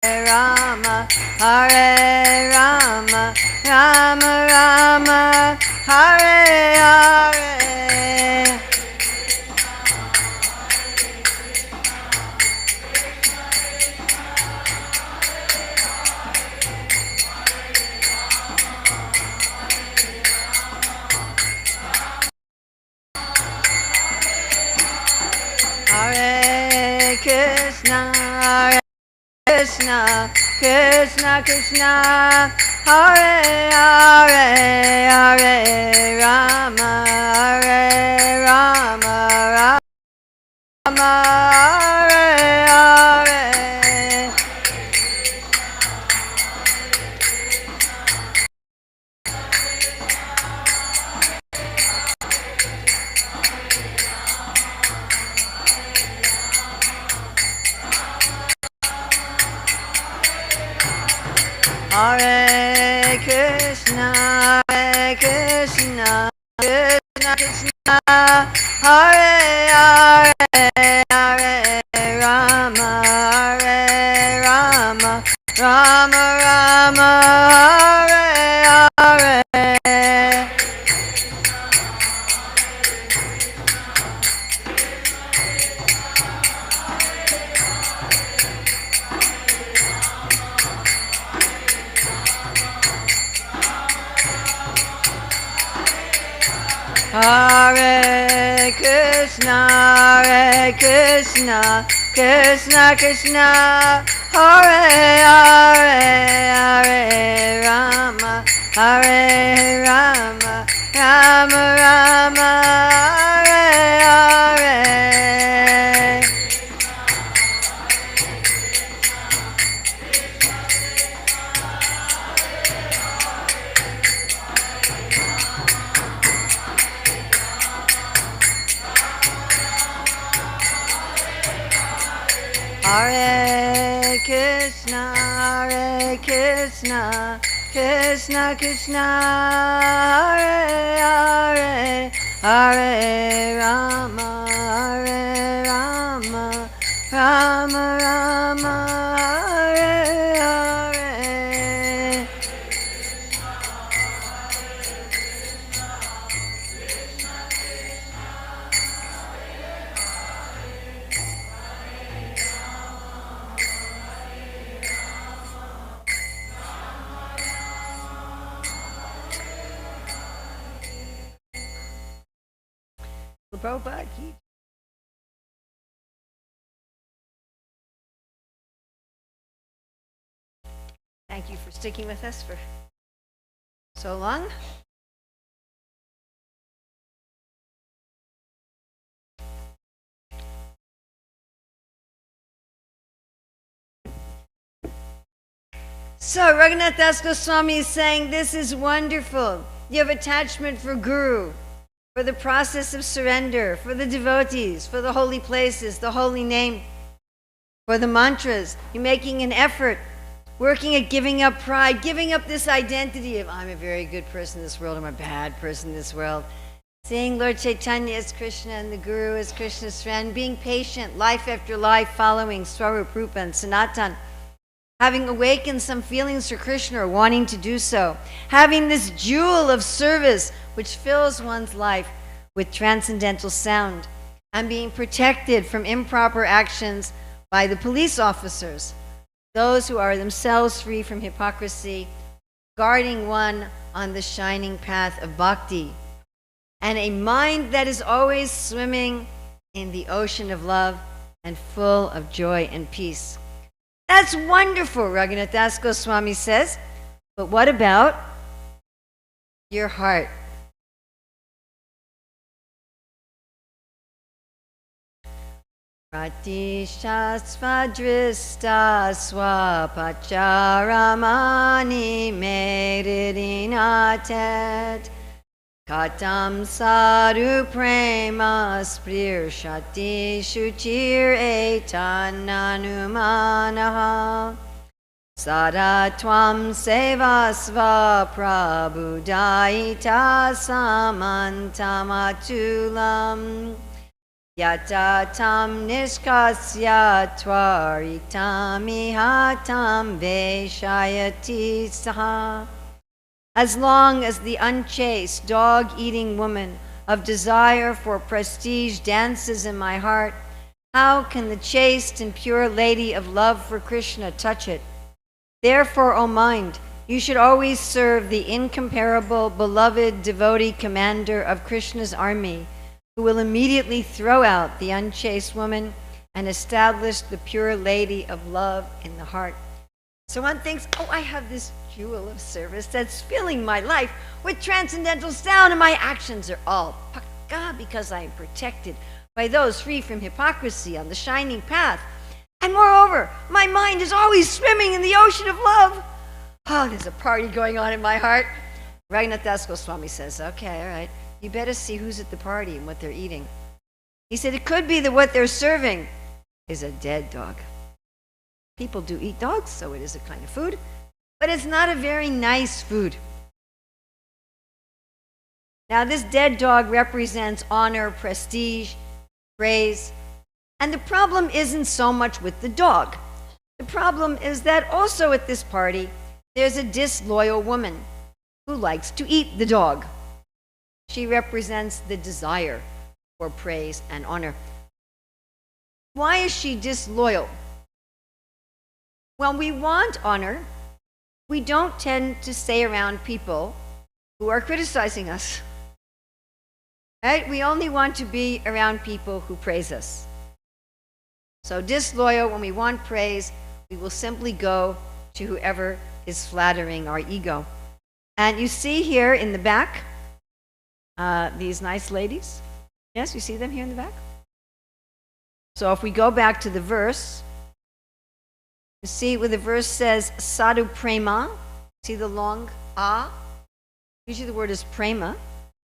Rama, Hare Rama, Rama Rama, Hare Hare. Hare Krishna, Hare Krishna, Krishna Krishna, Hare Hare, Hare Rama, Hare Rama, Rama Hare Hare. Hare Krishna, Hare Krishna, Krishna Krishna, Hare Hare, Hare Rama, Hare Rama, Rama Rama, Hare Hare. Hare Krishna, Hare Krishna, Krishna Krishna, Hare Hare, Hare Rama, Hare Rama, Rama Rama, Hare Hare. Hare Krishna, Hare Krishna, Krishna Krishna, Hare Hare, Hare Rama, Hare Rama, Rama Rama, Hare Hare. Prabhupada, thank you for sticking with us for so long. So Raghunath Das Goswami is saying this is wonderful. You have attachment for Guru, for the process of surrender, for the devotees, for the holy places, the holy name, for the mantras. You're making an effort, working at giving up pride, giving up this identity of I'm a very good person in this world, I'm a bad person in this world. Seeing Lord Chaitanya as Krishna and the Guru as Krishna's friend, being patient, life after life, following Swarup Rupa and Sanatan, having awakened some feelings for Krishna or wanting to do so, having this jewel of service which fills one's life with transcendental sound, and being protected from improper actions by the police officers, those who are themselves free from hypocrisy, guarding one on the shining path of bhakti, and a mind that is always swimming in the ocean of love and full of joy and peace. That's wonderful, Raghunath Das Goswami says. But what about your heart? Pratishatsvadrista swapacharamani meridinatet katam sadhu prema sprirshati shuchir etananumanaha sadatvam sevasva prabhudaita samantamachulam Yata tam nishkasya twaritam ihatam veshayati saha. As long as the unchaste, dog-eating woman of desire for prestige dances in my heart, how can the chaste and pure lady of love for Krishna touch it? Therefore, O mind, you should always serve the incomparable, beloved devotee commander of Krishna's army, who will immediately throw out the unchaste woman and establish the pure lady of love in the heart. So one thinks, oh, I have this jewel of service that's filling my life with transcendental sound, and my actions are all pakka because I am protected by those free from hypocrisy on the shining path. And moreover, my mind is always swimming in the ocean of love. Oh, there's a party going on in my heart. Raghunath Das Goswami says, okay, all right, you better see who's at the party and what they're eating. He said, it could be that what they're serving is a dead dog. People do eat dogs, so it is a kind of food, but it's not a very nice food. Now, this dead dog represents honor, prestige, praise, and the problem isn't so much with the dog. The problem is that also at this party, there's a disloyal woman who likes to eat the dog. She represents the desire for praise and honor. Why is she disloyal? When we want honor, we don't tend to stay around people who are criticizing us. Right? We only want to be around people who praise us. So disloyal, when we want praise, we will simply go to whoever is flattering our ego. And you see here in the back, these nice ladies. Yes, you see them here in the back? So if we go back to the verse, you see where the verse says sadhu prema. See the long a? Usually the word is prema.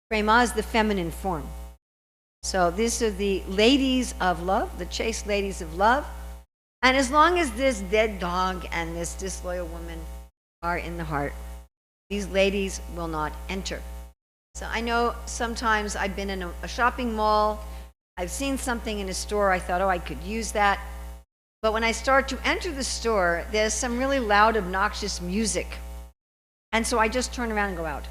Prema is the feminine form. So these are the ladies of love, the chaste ladies of love. And as long as this dead dog and this disloyal woman are in the heart, these ladies will not enter. So I know sometimes I've been in a shopping mall, I've seen something in a store, I thought, oh, I could use that. But when I start to enter the store, there's some really loud, obnoxious music. And so I just turn around and go out.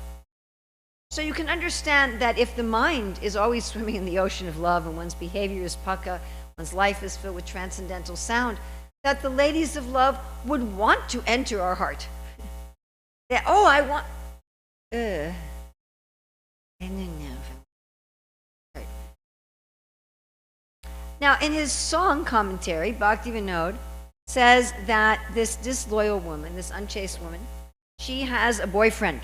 So you can understand that if the mind is always swimming in the ocean of love and one's behavior is pakka, one's life is filled with transcendental sound, that the ladies of love would want to enter our heart. That, oh, I want... Now, in his song commentary, Bhaktivinoda says that this disloyal woman, this unchaste woman, she has a boyfriend.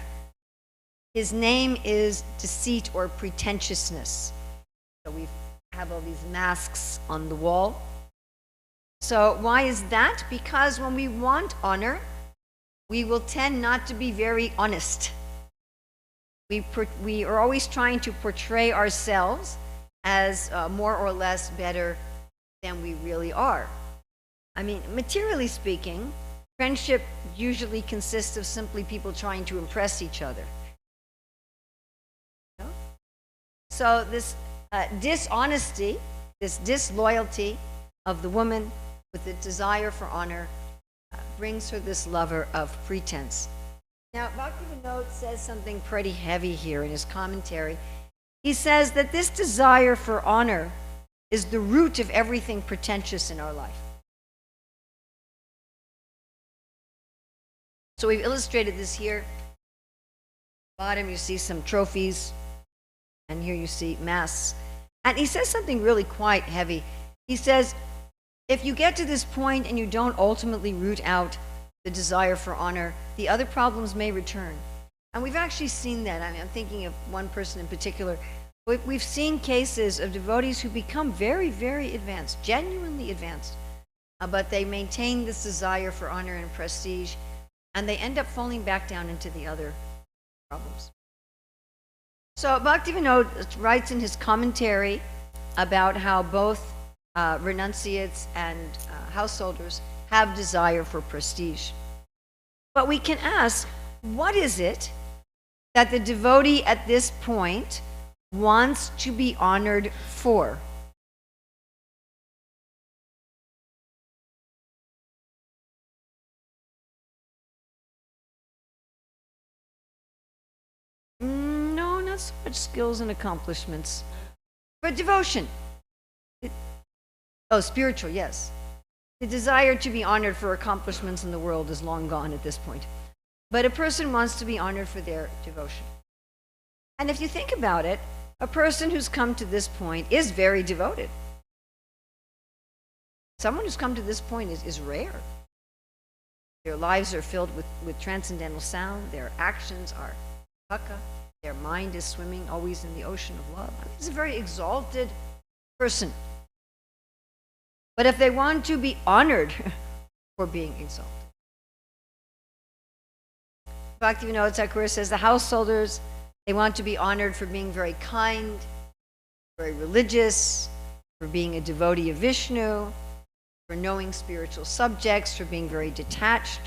His name is deceit or pretentiousness. So we have all these masks on the wall. So why is that? Because when we want honor, we will tend not to be very honest. We are always trying to portray ourselves as more or less better than we really are. I mean, materially speaking, friendship usually consists of simply people trying to impress each other. You know? So this dishonesty, this disloyalty of the woman with the desire for honor brings her this lover of pretense. Now, Bhaktivinoda says something pretty heavy here in his commentary. He says that this desire for honor is the root of everything pretentious in our life. So we've illustrated this here. Bottom you see some trophies, and here you see masks. And he says something really quite heavy. He says, if you get to this point and you don't ultimately root out the desire for honor, the other problems may return. And we've actually seen that. I mean, I'm thinking of one person in particular. We've seen cases of devotees who become very, very advanced, genuinely advanced, but they maintain this desire for honor and prestige, and they end up falling back down into the other problems. So Bhaktivinoda writes in his commentary about how both renunciates and householders have desire for prestige. But we can ask, what is it that the devotee at this point wants to be honored for? not so much skills and accomplishments. For devotion. Spiritual, yes. The desire to be honored for accomplishments in the world is long gone at this point. But a person wants to be honored for their devotion. And if you think about it, a person who's come to this point is very devoted. Someone who's come to this point is rare. Their lives are filled with transcendental sound. Their actions are paka. Their mind is swimming always in the ocean of love. I mean, it's a very exalted person. But if they want to be honored for being exalted, Bhaktivinoda Thakur says the householders, they want to be honored for being very kind, very religious, for being a devotee of Vishnu, for knowing spiritual subjects, for being very detached.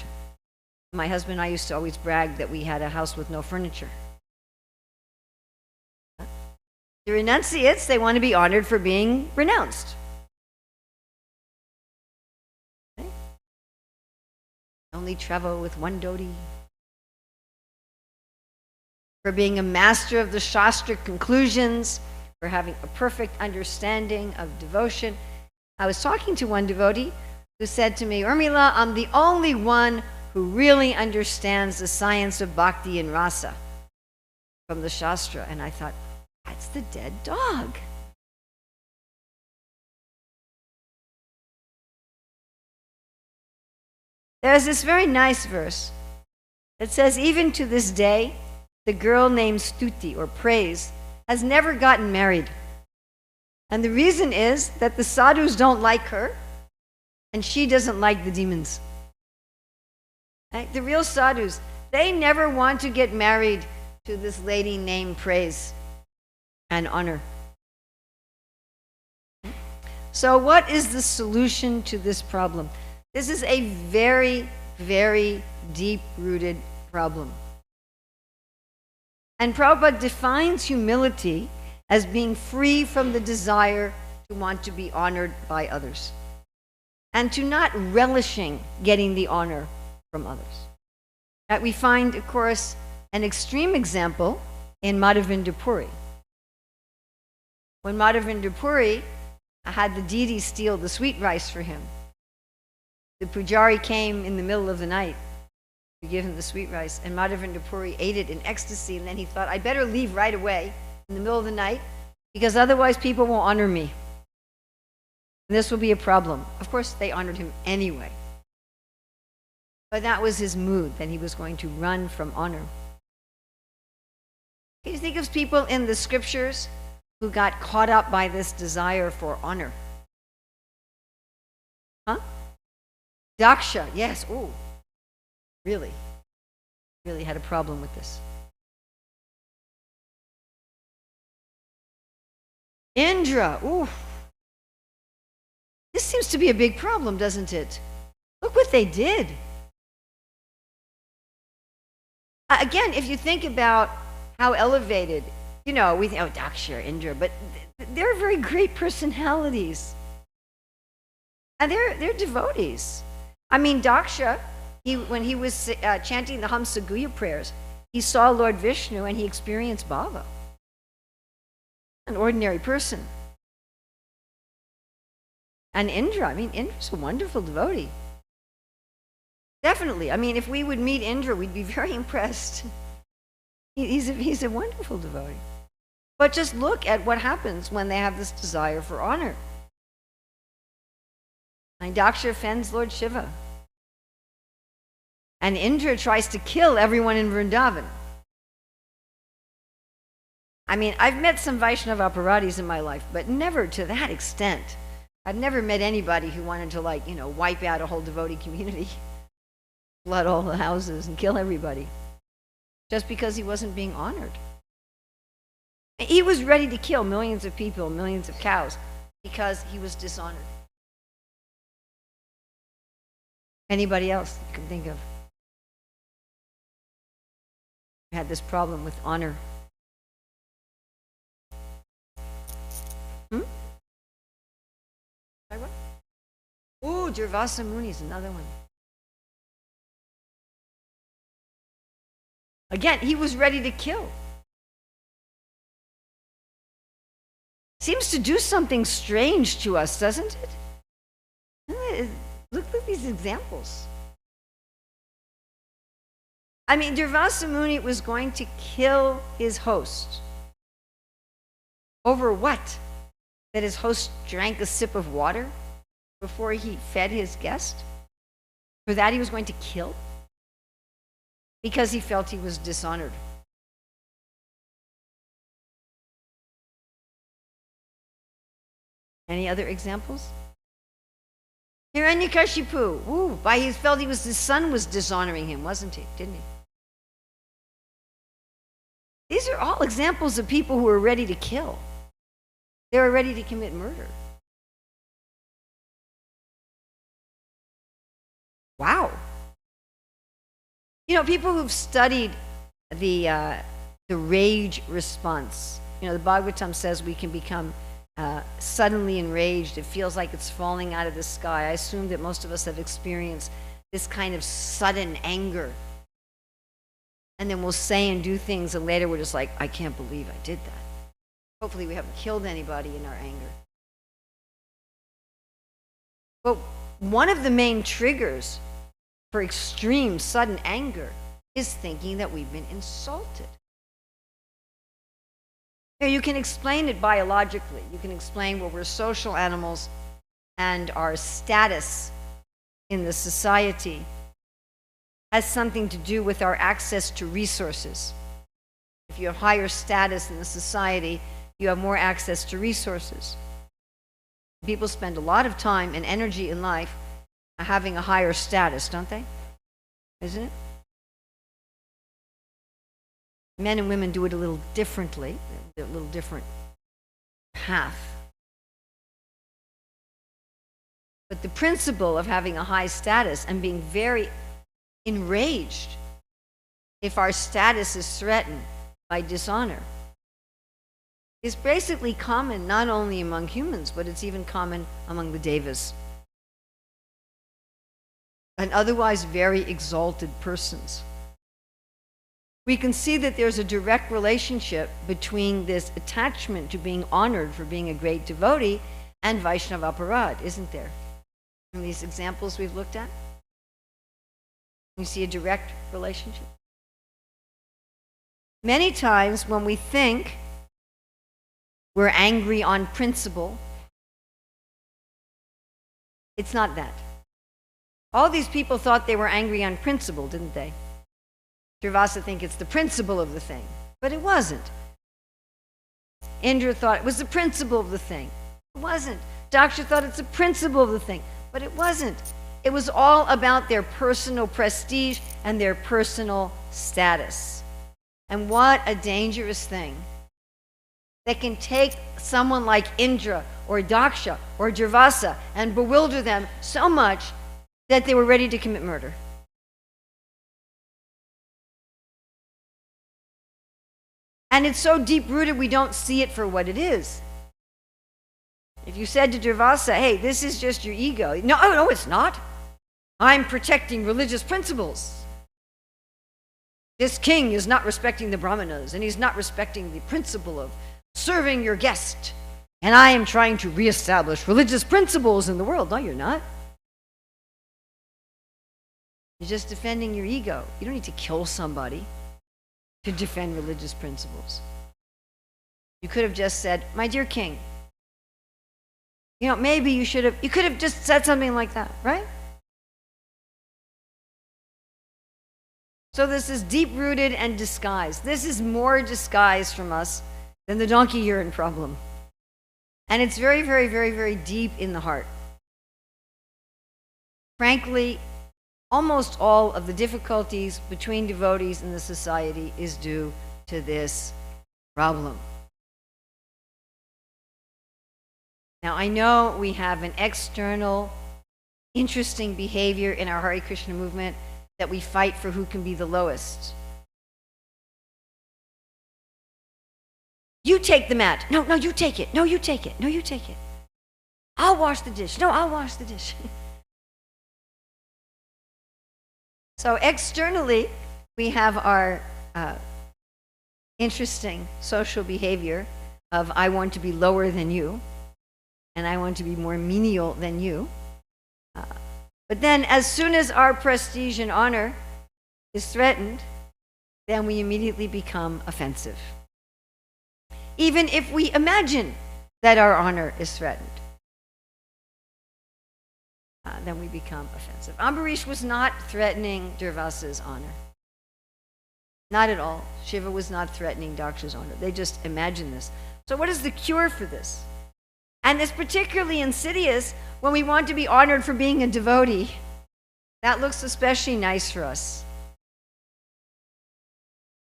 My husband and I used to always brag that we had a house with no furniture. The renunciates, they want to be honored for being renounced. Okay? Only travel with one dhoti. For being a master of the Shastra conclusions, for having a perfect understanding of devotion. I was talking to one devotee who said to me, Urmila, I'm the only one who really understands the science of bhakti and rasa from the Shastra. And I thought, that's the dead dog. There's this very nice verse that says, even to this day, the girl named Stuti, or praise, has never gotten married. And the reason is that the sadhus don't like her, and she doesn't like the demons. Right? The real sadhus, they never want to get married to this lady named praise and honor. So what is the solution to this problem? This is a very, very deep-rooted problem. And Prabhupada defines humility as being free from the desire to want to be honored by others, and to not relishing getting the honor from others. That we find, of course, an extreme example in Madhavendra Puri. When Madhavendra Puri had the deity steal the sweet rice for him, the pujari came in the middle of the night to give him the sweet rice, and Madhavendra Puri ate it in ecstasy, and then he thought, I better leave right away in the middle of the night, because otherwise people won't honor me. And this will be a problem. Of course, they honored him anyway. But that was his mood, that he was going to run from honor. Can you think of people in the scriptures who got caught up by this desire for honor? Huh? Daksha, yes, oh, really had a problem with this. Indra, ooh. This seems to be a big problem, doesn't it? Look what they did. Again, if you think about how elevated, we think, oh, Daksha, Indra, but they're very great personalities. And they're devotees. I mean, Daksha, when he was chanting the Hamsaguya prayers, he saw Lord Vishnu and he experienced bhava. An ordinary person. And Indra, Indra's a wonderful devotee. Definitely. If we would meet Indra, we'd be very impressed. He's a wonderful devotee. But just look at what happens when they have this desire for honor. And Daksha offends Lord Shiva. And Indra tries to kill everyone in Vrindavan. I've met some Vaishnava aparatis in my life, but never to that extent. I've never met anybody who wanted to, wipe out a whole devotee community, flood all the houses, and kill everybody, just because he wasn't being honored. He was ready to kill millions of people, millions of cows, because he was dishonored. Anybody else you can think of had this problem with honor? Ooh, Durvasa Muni is another one. Again, he was ready to kill. seems to do something strange to us, doesn't it? Look at these examples. I mean, Durvasa Muni was going to kill his host. Over what? That his host drank a sip of water before he fed his guest? For that he was going to kill? Because he felt he was dishonored. Any other examples? Hiranyakashipu, he felt his son was dishonoring him, wasn't he? Didn't he? These are all examples of people who are ready to kill. They were ready to commit murder. Wow. You know, people who've studied the rage response, you know, the Bhagavatam says we can become suddenly enraged. It feels like it's falling out of the sky. I assume that most of us have experienced this kind of sudden anger. And then we'll say and do things, and later we're just like, I can't believe I did that. Hopefully we haven't killed anybody in our anger. But one of the main triggers for extreme sudden anger is thinking that we've been insulted. You can explain it biologically. You can explain, well, we're social animals and our status in the society has something to do with our access to resources. If you have higher status in the society, you have more access to resources. People spend a lot of time and energy in life having a higher status, don't they? Isn't it? Men and women do it a little differently, a little different path. But the principle of having a high status and being very enraged if our status is threatened by dishonor is basically common not only among humans, but it's even common among the devas and otherwise very exalted persons. We can see that there's a direct relationship between this attachment to being honored for being a great devotee and Vaishnava aparad, isn't there? In these examples we've looked at, you see a direct relationship. Many times when we think we're angry on principle, it's not that. All these people thought they were angry on principle, didn't they? Durvasa think it's the principle of the thing, but it wasn't. Indra thought it was the principle of the thing. It wasn't. Daksha thought it's the principle of the thing, but it wasn't. It was all about their personal prestige and their personal status. And what a dangerous thing that can take someone like Indra or Daksha or Durvasa and bewilder them so much that they were ready to commit murder. And it's so deep-rooted we don't see it for what it is. If you said to Durvasa, hey, this is just your ego. No, it's not. I'm protecting religious principles. This king is not respecting the brahmanas, and he's not respecting the principle of serving your guest. And I am trying to reestablish religious principles in the world. No, you're not. You're just defending your ego. You don't need to kill somebody to defend religious principles. You could have just said, my dear king, maybe you could have just said something like that, right? So this is deep-rooted and disguised. This is more disguised from us than the donkey urine problem. And it's very, very, very, very deep in the heart. Frankly, almost all of the difficulties between devotees in the society is due to this problem. Now, I know we have an external, interesting behavior in our Hare Krishna movement that we fight for who can be the lowest. You take the mat. No, you take it. No, you take it. No, you take it. I'll wash the dish. No, I'll wash the dish. So externally, we have our interesting social behavior of I want to be lower than you, and I want to be more menial than you. But then as soon as our prestige and honor is threatened, then we immediately become offensive. Even if we imagine that our honor is threatened, then we become offensive. Ambarish was not threatening Durvasa's honor. Not at all. Shiva was not threatening Daksha's honor. They just imagined this. So what is the cure for this? And it's particularly insidious when we want to be honored for being a devotee. That looks especially nice for us.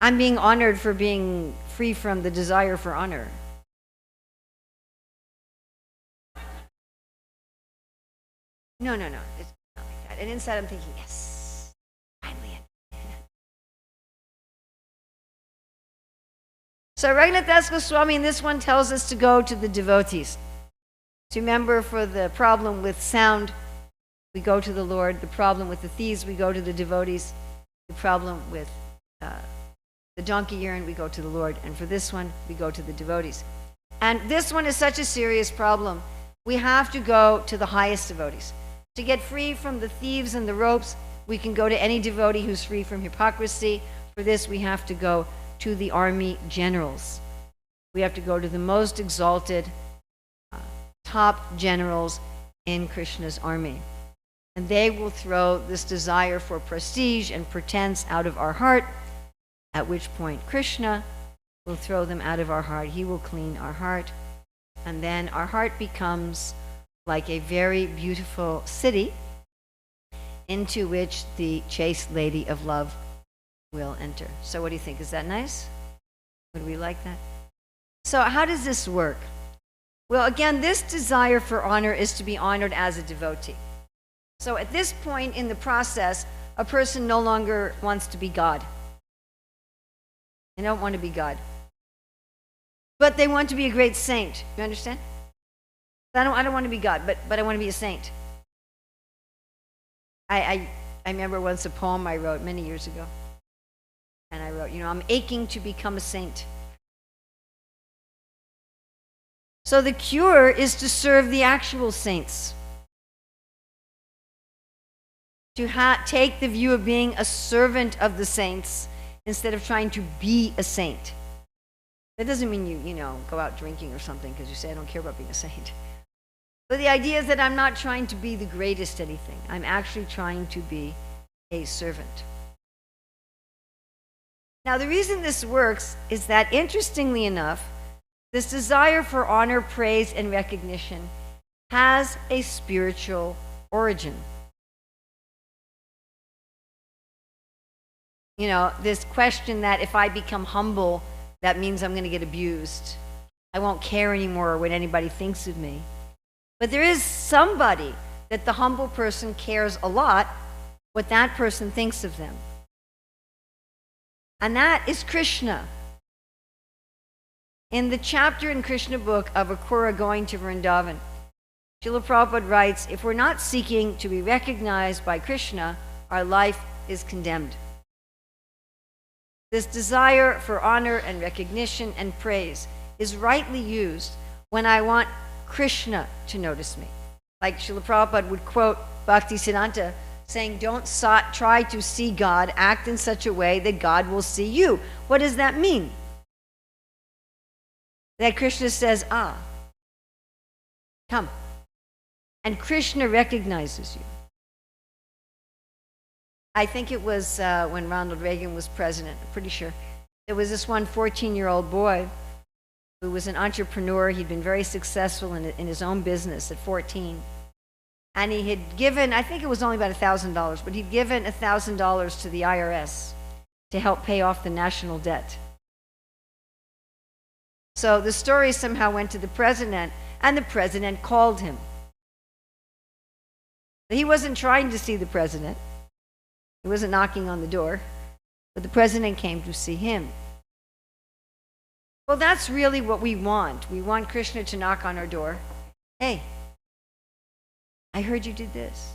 I'm being honored for being free from the desire for honor. No. It's not like that. And inside I'm thinking, yes, finally. So Raghunath Das Goswami in this one tells us to go to the devotees. To remember, for the problem with sound, we go to the Lord. The problem with the thieves, we go to the devotees. The problem with the donkey urine, we go to the Lord. And for this one, we go to the devotees. And this one is such a serious problem. We have to go to the highest devotees. To get free from the thieves and the ropes, we can go to any devotee who's free from hypocrisy. For this, we have to go to the army generals. We have to go to the most exalted top generals in Krishna's army. And they will throw this desire for prestige and pretense out of our heart, at which point Krishna will throw them out of our heart. He will clean our heart. And then our heart becomes like a very beautiful city into which the chaste lady of love will enter. So what do you think? Is that nice? Would we like that? So how does this work? Well, again, this desire for honor is to be honored as a devotee. So at this point in the process, a person no longer wants to be God. They don't want to be God. But they want to be a great saint. You understand? I don't want to be God, but I want to be a saint. I remember once a poem I wrote many years ago. And I wrote, I'm aching to become a saint. So the cure is to serve the actual saints. To take the view of being a servant of the saints instead of trying to be a saint. That doesn't mean you go out drinking or something because you say, I don't care about being a saint. But the idea is that I'm not trying to be the greatest anything. I'm actually trying to be a servant. Now, the reason this works is that, interestingly enough, this desire for honor, praise, and recognition has a spiritual origin. This question that if I become humble, that means I'm going to get abused. I won't care anymore what anybody thinks of me. But there is somebody that the humble person cares a lot what that person thinks of them. And that is Krishna. In the chapter in Krishna book of Akura going to Vrindavan, Srila Prabhupada writes, if we're not seeking to be recognized by Krishna, our life is condemned. This desire for honor and recognition and praise is rightly used when I want Krishna to notice me. Like Srila Prabhupada would quote Bhaktisiddhanta saying, don't try to see God, act in such a way that God will see you. What does that mean? That Krishna says, come. And Krishna recognizes you. I think it was when Ronald Reagan was president, I'm pretty sure. There was this one 14-year-old boy who was an entrepreneur. He'd been very successful in his own business at 14. And he had given, I think it was only about $1,000, but he'd given $1,000 to the IRS to help pay off the national debt. So the story somehow went to the president, and the president called him. He wasn't trying to see the president. He wasn't knocking on the door, but the president came to see him. Well, that's really what we want. We want Krishna to knock on our door. Hey, I heard you did this.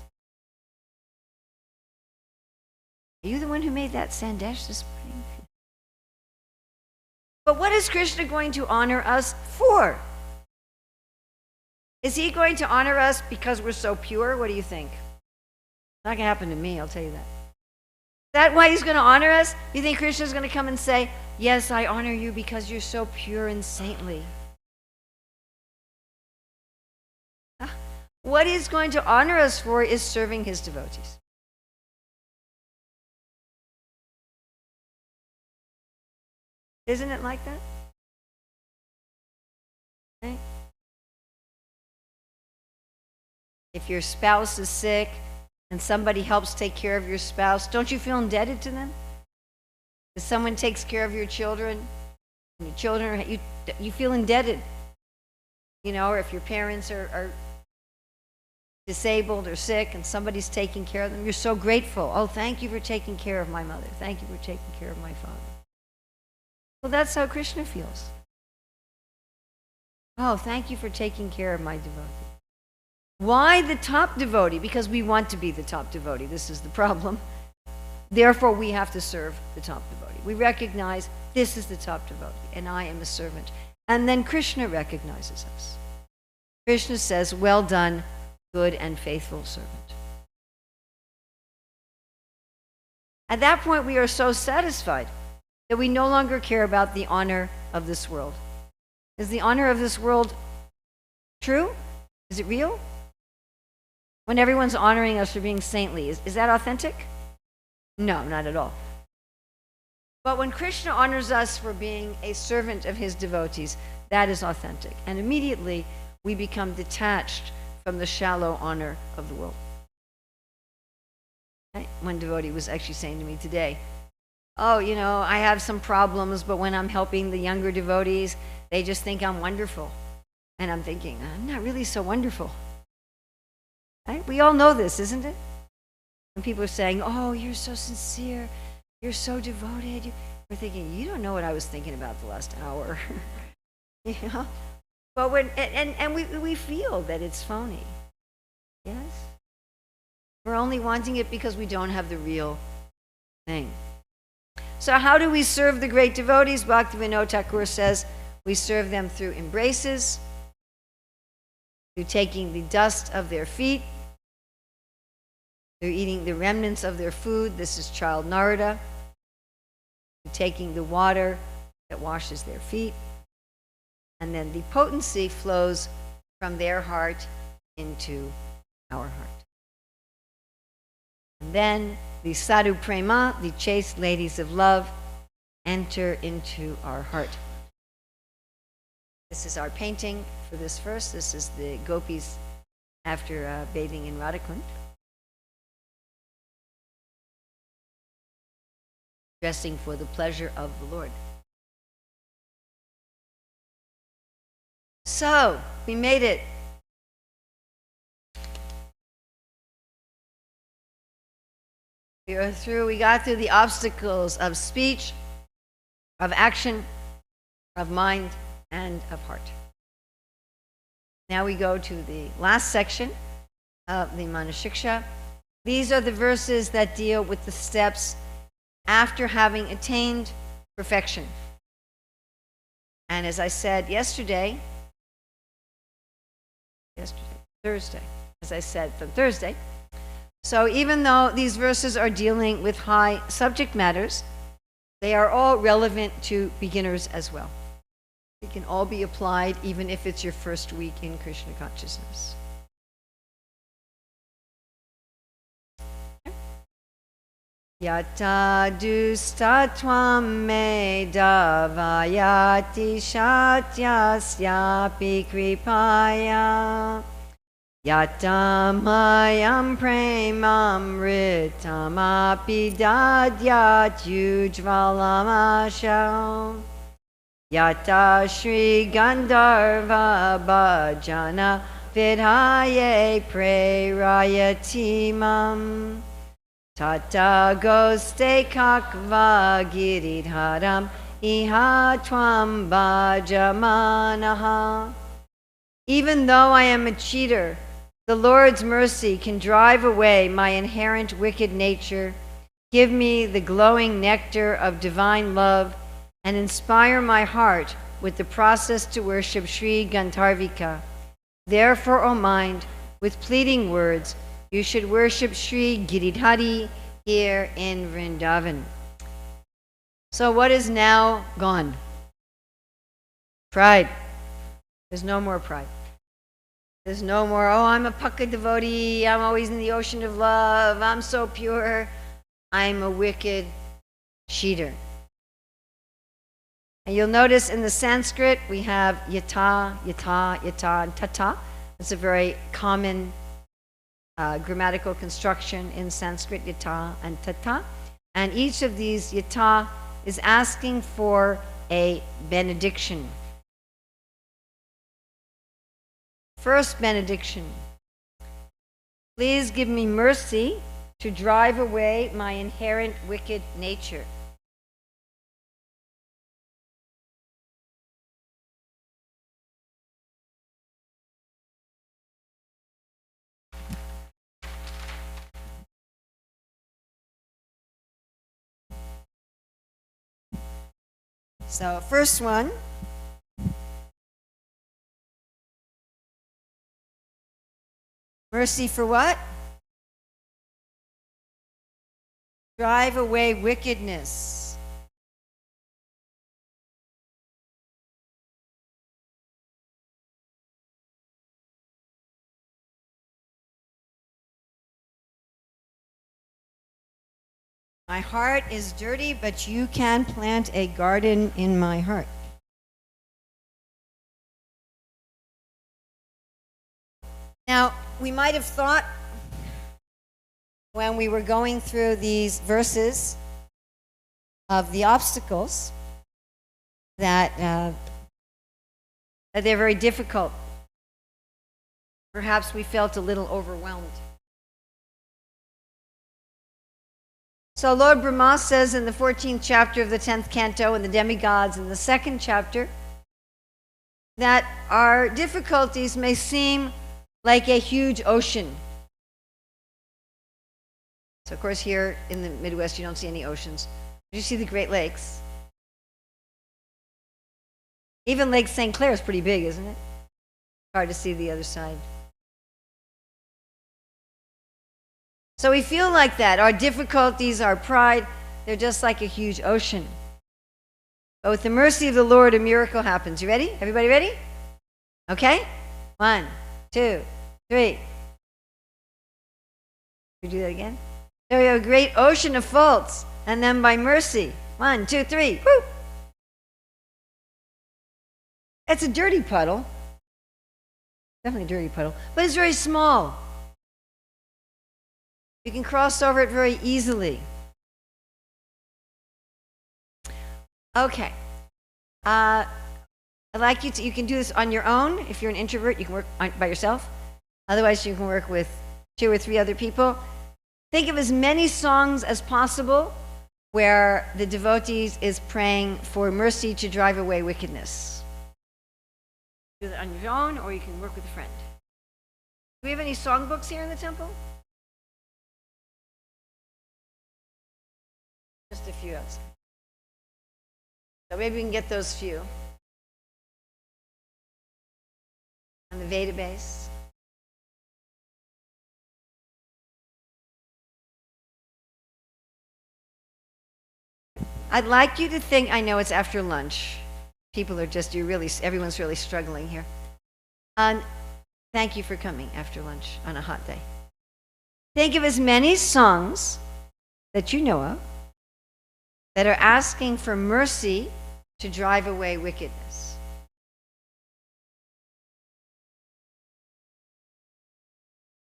Are you the one who made that sandesh this morning? But what is Krishna going to honor us for? Is he going to honor us because we're so pure? What do you think? It's not going to happen to me, I'll tell you that. Is that why he's going to honor us? You think Krishna's going to come and say, yes, I honor you because you're so pure and saintly? What he's going to honor us for is serving his devotees. Isn't it like that? Right? If your spouse is sick and somebody helps take care of your spouse, don't you feel indebted to them? If someone takes care of your children, and your children, you feel indebted. You know, or if your parents are disabled or sick and somebody's taking care of them, you're so grateful. Oh, thank you for taking care of my mother. Thank you for taking care of my father. Well, that's how Krishna feels. Oh, thank you for taking care of my devotee. Why the top devotee? Because we want to be the top devotee. This is the problem. Therefore, we have to serve the top devotee. We recognize this is the top devotee, and I am a servant. And then Krishna recognizes us. Krishna says, well done, good and faithful servant. At that point, we are so satisfied that we no longer care about the honor of this world. Is the honor of this world true? Is it real? When everyone's honoring us for being saintly, is that authentic? No, not at all. But when Krishna honors us for being a servant of his devotees, that is authentic. And immediately we become detached from the shallow honor of the world. Right? One devotee was actually saying to me today, oh, you know, I have some problems, but when I'm helping the younger devotees, they just think I'm wonderful. And I'm thinking, I'm not really so wonderful. Right? We all know this, isn't it? When people are saying, oh, you're so sincere, you're so devoted, we're thinking, you don't know what I was thinking about the last hour. You know? But when, and we feel that it's phony. Yes? We're only wanting it because we don't have the real thing. So how do we serve the great devotees? Bhaktivinoda Thakur says we serve them through embraces, through taking the dust of their feet, through eating the remnants of their food. This is child Narada. Through taking the water that washes their feet. And then the potency flows from their heart into our heart. And then the sadhu prema, the chaste ladies of love, enter into our heart. This is our painting for this verse. This is the gopis after bathing in Radhakund, dressing for the pleasure of the Lord. So, we made it. We got through the obstacles of speech, of action, of mind, and of heart. Now we go to the last section of the Manah Siksa. These are the verses that deal with the steps after having attained perfection. And as I said Thursday, as I said from Thursday, so even though these verses are dealing with high subject matters, they are all relevant to beginners as well. They can all be applied even if it's your first week in Krishna consciousness. Yata dustatvam me davayati shatyasyapi kripaya Yatamayam premamritamapi dadyat yujvalamasham Yata Shri Gandharva Bhajana Vidhaye Prerayatimam Tata Goste Kakva Giridharam Iha Tvam Bhajamanaha. Even though I am a cheater, the Lord's mercy can drive away my inherent wicked nature, give me the glowing nectar of divine love, and inspire my heart with the process to worship Sri Gandharvika. Therefore, O mind, with pleading words, you should worship Sri Giridhari here in Vrindavan. So what is now gone? Pride. There's no more pride. There's no more, oh, I'm a Pukka devotee, I'm always in the ocean of love, I'm so pure, I'm a wicked cheater. And you'll notice in the Sanskrit we have yata, yata, yata, and tata. It's a very common grammatical construction in Sanskrit, yata and tata. And each of these yata is asking for a benediction. First benediction. Please give me mercy to drive away my inherent wicked nature. So, first one. Mercy for what? Drive away wickedness. My heart is dirty, but you can plant a garden in my heart. Now, we might have thought when we were going through these verses of the obstacles that they're very difficult. Perhaps we felt a little overwhelmed. So Lord Brahma says in the 14th chapter of the 10th canto in the demigods in the 2nd chapter that our difficulties may seem like a huge ocean. So of course here in the Midwest you don't see any oceans. You see the Great Lakes. Even Lake St. Clair is pretty big, isn't it? Hard to see the other side. So we feel like that. Our difficulties, our pride, they're just like a huge ocean. But with the mercy of the Lord, a miracle happens. You ready? Everybody ready? Okay? 1, 2, 3. We do that again? There we have a great ocean of faults. And then by mercy, 1, 2, 3. Woo! It's a dirty puddle. Definitely a dirty puddle. But it's very small. You can cross over it very easily. Okay. I'd like you can do this on your own. If you're an introvert, you can work by yourself. Otherwise, you can work with 2 or 3 other people. Think of as many songs as possible where the devotees is praying for mercy to drive away wickedness. Do that on your own, or you can work with a friend. Do we have any songbooks here in the temple? Just a few outside. So maybe we can get those few on the database. I'd like you to think, I know it's after lunch. People are just, everyone's really struggling here. Thank you for coming after lunch on a hot day. Think of as many songs that you know of that are asking for mercy to drive away wickedness.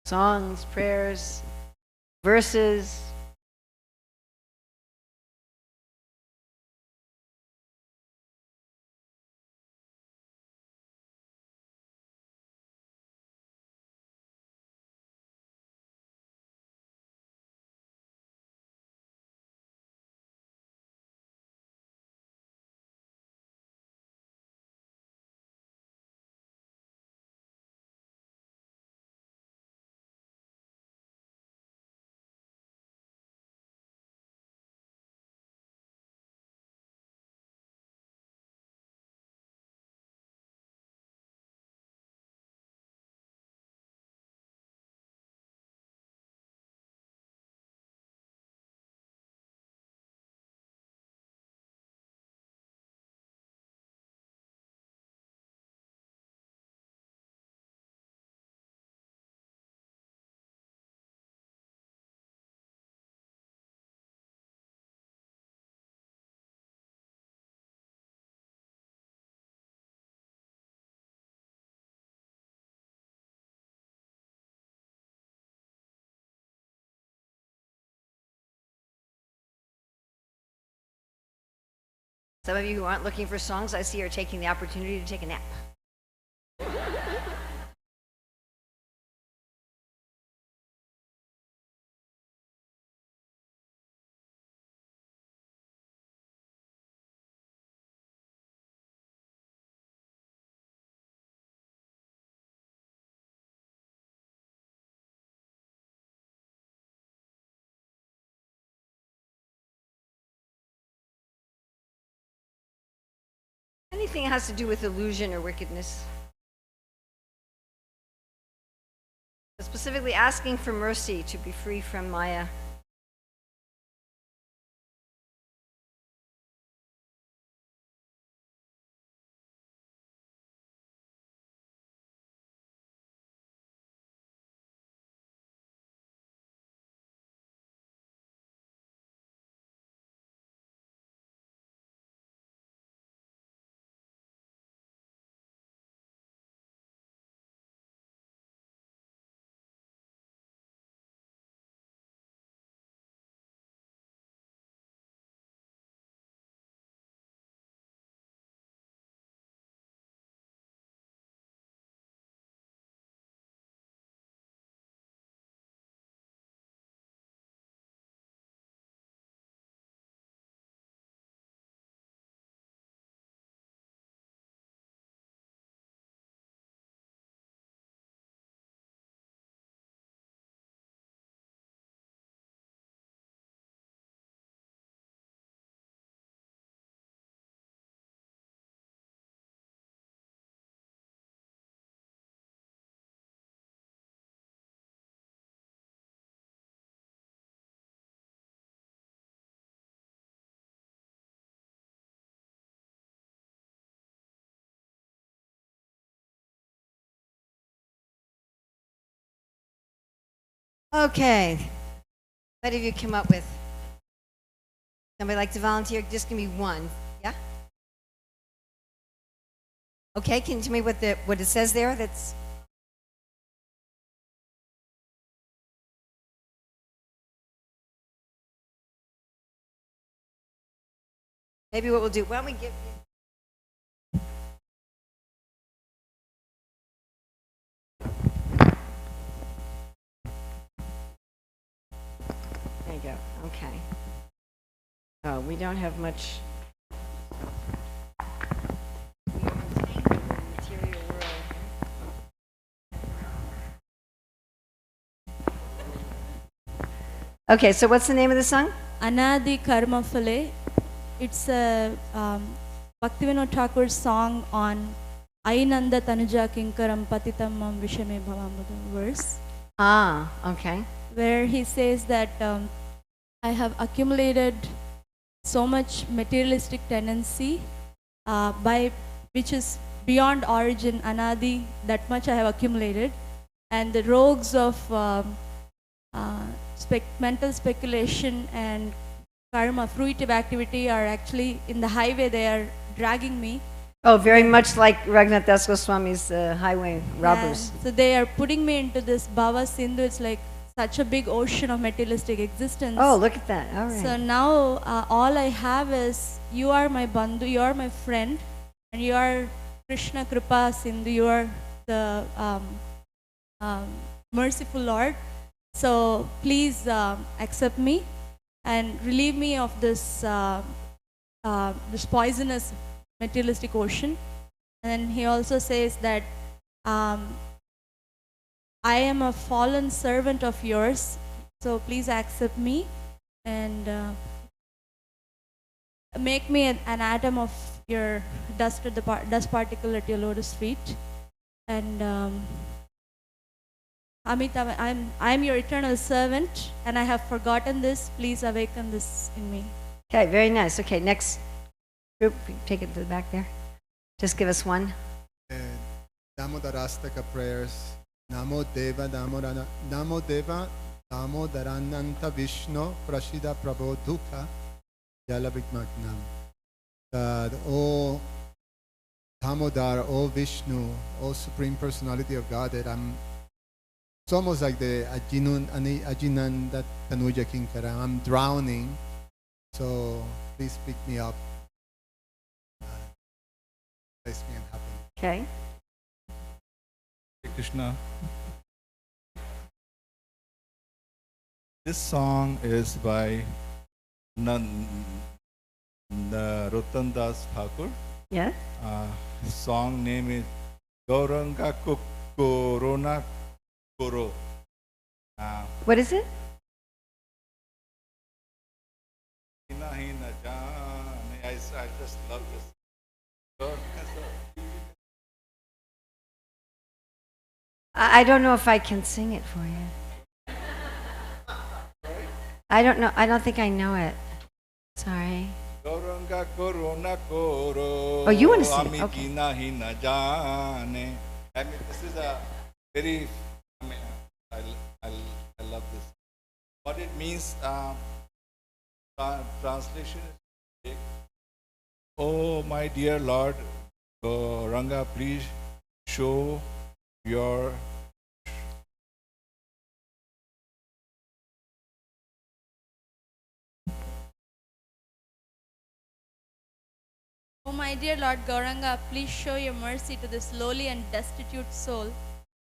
Songs, prayers, verses. Some of you who aren't looking for songs, I see, are taking the opportunity to take a nap. Anything that has to do with illusion or wickedness. Specifically asking for mercy to be free from Maya. Okay. What have you come up with? Somebody like to volunteer? Just give me one. Yeah? Okay, can you tell me what it says there? That's maybe what we'll do. Why don't we give you there you go. Okay. Oh, we don't have much. We are entangled in the material world. Okay, so what's the name of the song? Anadi Karma Phale. It's a Bhaktivinoda Thakur's song on Ainanda Tanuja Kinkaram Patitamam Vishame Bhavamuda verse. Ah, okay. Where he says that I have accumulated so much materialistic tendency by which is beyond origin, Anadi, that much I have accumulated. And the rogues of mental speculation and karma, fruitive activity are actually in the highway, they are dragging me. Oh, very much like Raghunath Das Goswami's highway robbers. And so they are putting me into this Bhava Sindhu. It's like such a big ocean of materialistic existence. Oh, look at that. All right. So now all I have is you are my bandhu, you are my friend, and you are Krishna Kripa Sindhu, you are the merciful Lord. So please accept me and relieve me of this this poisonous materialistic ocean. And he also says that I am a fallen servant of yours, so please accept me and make me an atom of your dust particle at your lotus feet. And Amitabh, I'm your eternal servant, and I have forgotten this. Please awaken this in me. Okay, very nice. Okay, next group, take it to the back there. Just give us one. Damodarastaka prayers. Namo Deva Damodarananta Vishnu Prashida Prabho Dukha Jalabhikmagnam. That O Damodar, O Vishnu, O Supreme Personality of Godhead, it's almost like the Ajinanda Tanuja Kinkara. I'm drowning, so please pick me up. Okay. Hare Krishna. This song is by Narottam Das Thakur. Yes. His song name is Gauranga Corona Koro. What is it? Hina Hina Jane. I just love this. I don't know if I can sing it for you. I don't know. I don't think I know it. Sorry. Gauranga Corona Koro. Oh, you want to sing it? Okay. Hina Hina Jane. I mean, this is a very, I love this. What it means, translation is, oh my dear Lord, Gauranga, please show your O my dear Lord Gauranga, please show your mercy to this lowly and destitute soul.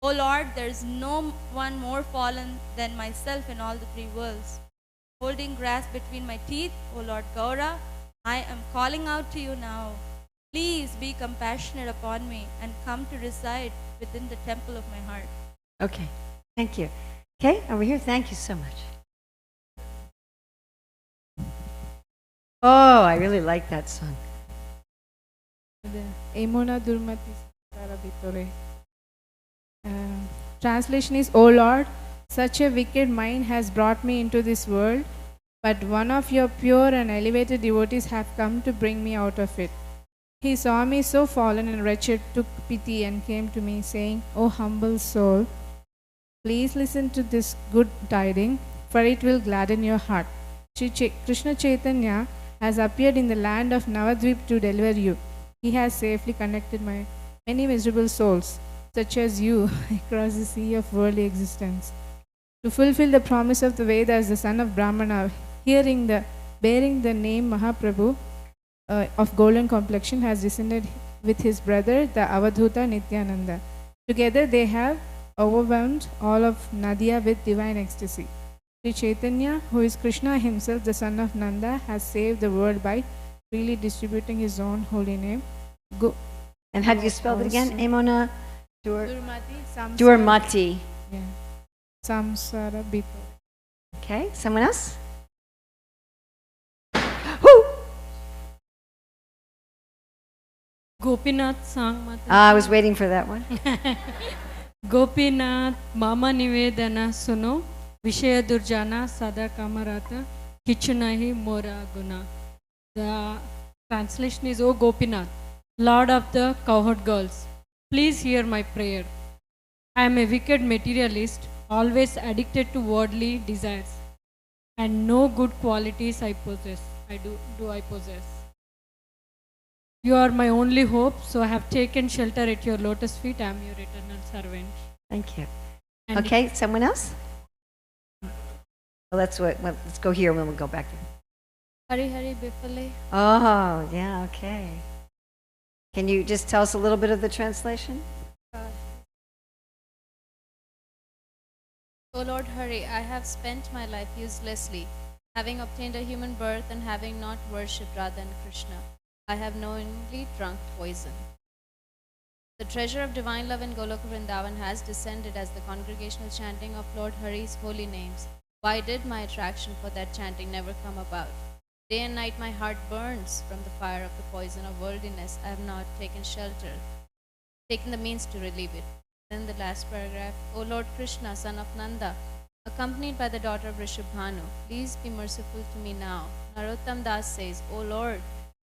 O Lord, there is no one more fallen than myself in all the three worlds. Holding grass between my teeth, O Lord Gaura, I am calling out to you now. Please be compassionate upon me and come to reside within the temple of my heart. Okay. Thank you. Okay, over here. Thank you so much. Oh, I really like that song. Emona Durmati Sara Vitore. Translation is, O Lord, such a wicked mind has brought me into this world, but one of your pure and elevated devotees have come to bring me out of it. He saw me so fallen and wretched, took pity and came to me, saying, O humble soul, please listen to this good tidings, for it will gladden your heart. Krishna Chaitanya has appeared in the land of Navadvip to deliver you. He has safely connected my many miserable souls, such as you, across the sea of worldly existence. To fulfill the promise of the Vedas, the son of Brahmana, bearing the name Mahaprabhu of golden complexion, has descended with his brother, the Avadhuta Nityananda. Together they have overwhelmed all of Nadia with divine ecstasy. Sri Chaitanya, who is Krishna himself, the son of Nanda, has saved the world by freely distributing his own holy name. And how do you spell it again? Emona Durmati Durmati. Yeah. Samsara Bito. Okay, someone else? Woo! Gopinath sang Mataji. I was waiting for that one. Gopinath Mama Nivedana Suno Vishaya Durjana Sada Kamarata Kichunahi Mora Guna. The translation is, O Gopinath, Lord of the cowherd girls, please hear my prayer. I am a wicked materialist, always addicted to worldly desires, and no good qualities I possess. I possess. You are my only hope, so I have taken shelter at your lotus feet. I am your eternal servant. Thank you. And Okay, someone else? Well, let's go here and then we'll go back there. Hari Hari Bifale. Oh, yeah, okay. Can you just tell us a little bit of the translation? O Lord Hari, I have spent my life uselessly, having obtained a human birth and having not worshipped Radha and Krishna. I have knowingly drunk poison. The treasure of divine love in Goloka Vrindavan has descended as the congregational chanting of Lord Hari's holy names. Why did my attraction for that chanting never come about? Day and night my heart burns from the fire of the poison of worldliness. I have not taken shelter, taken the means to relieve it. Then the last paragraph, O Lord Krishna, son of Nanda, accompanied by the daughter of Rishabhanu, please be merciful to me now. Narottam Das says, O Lord,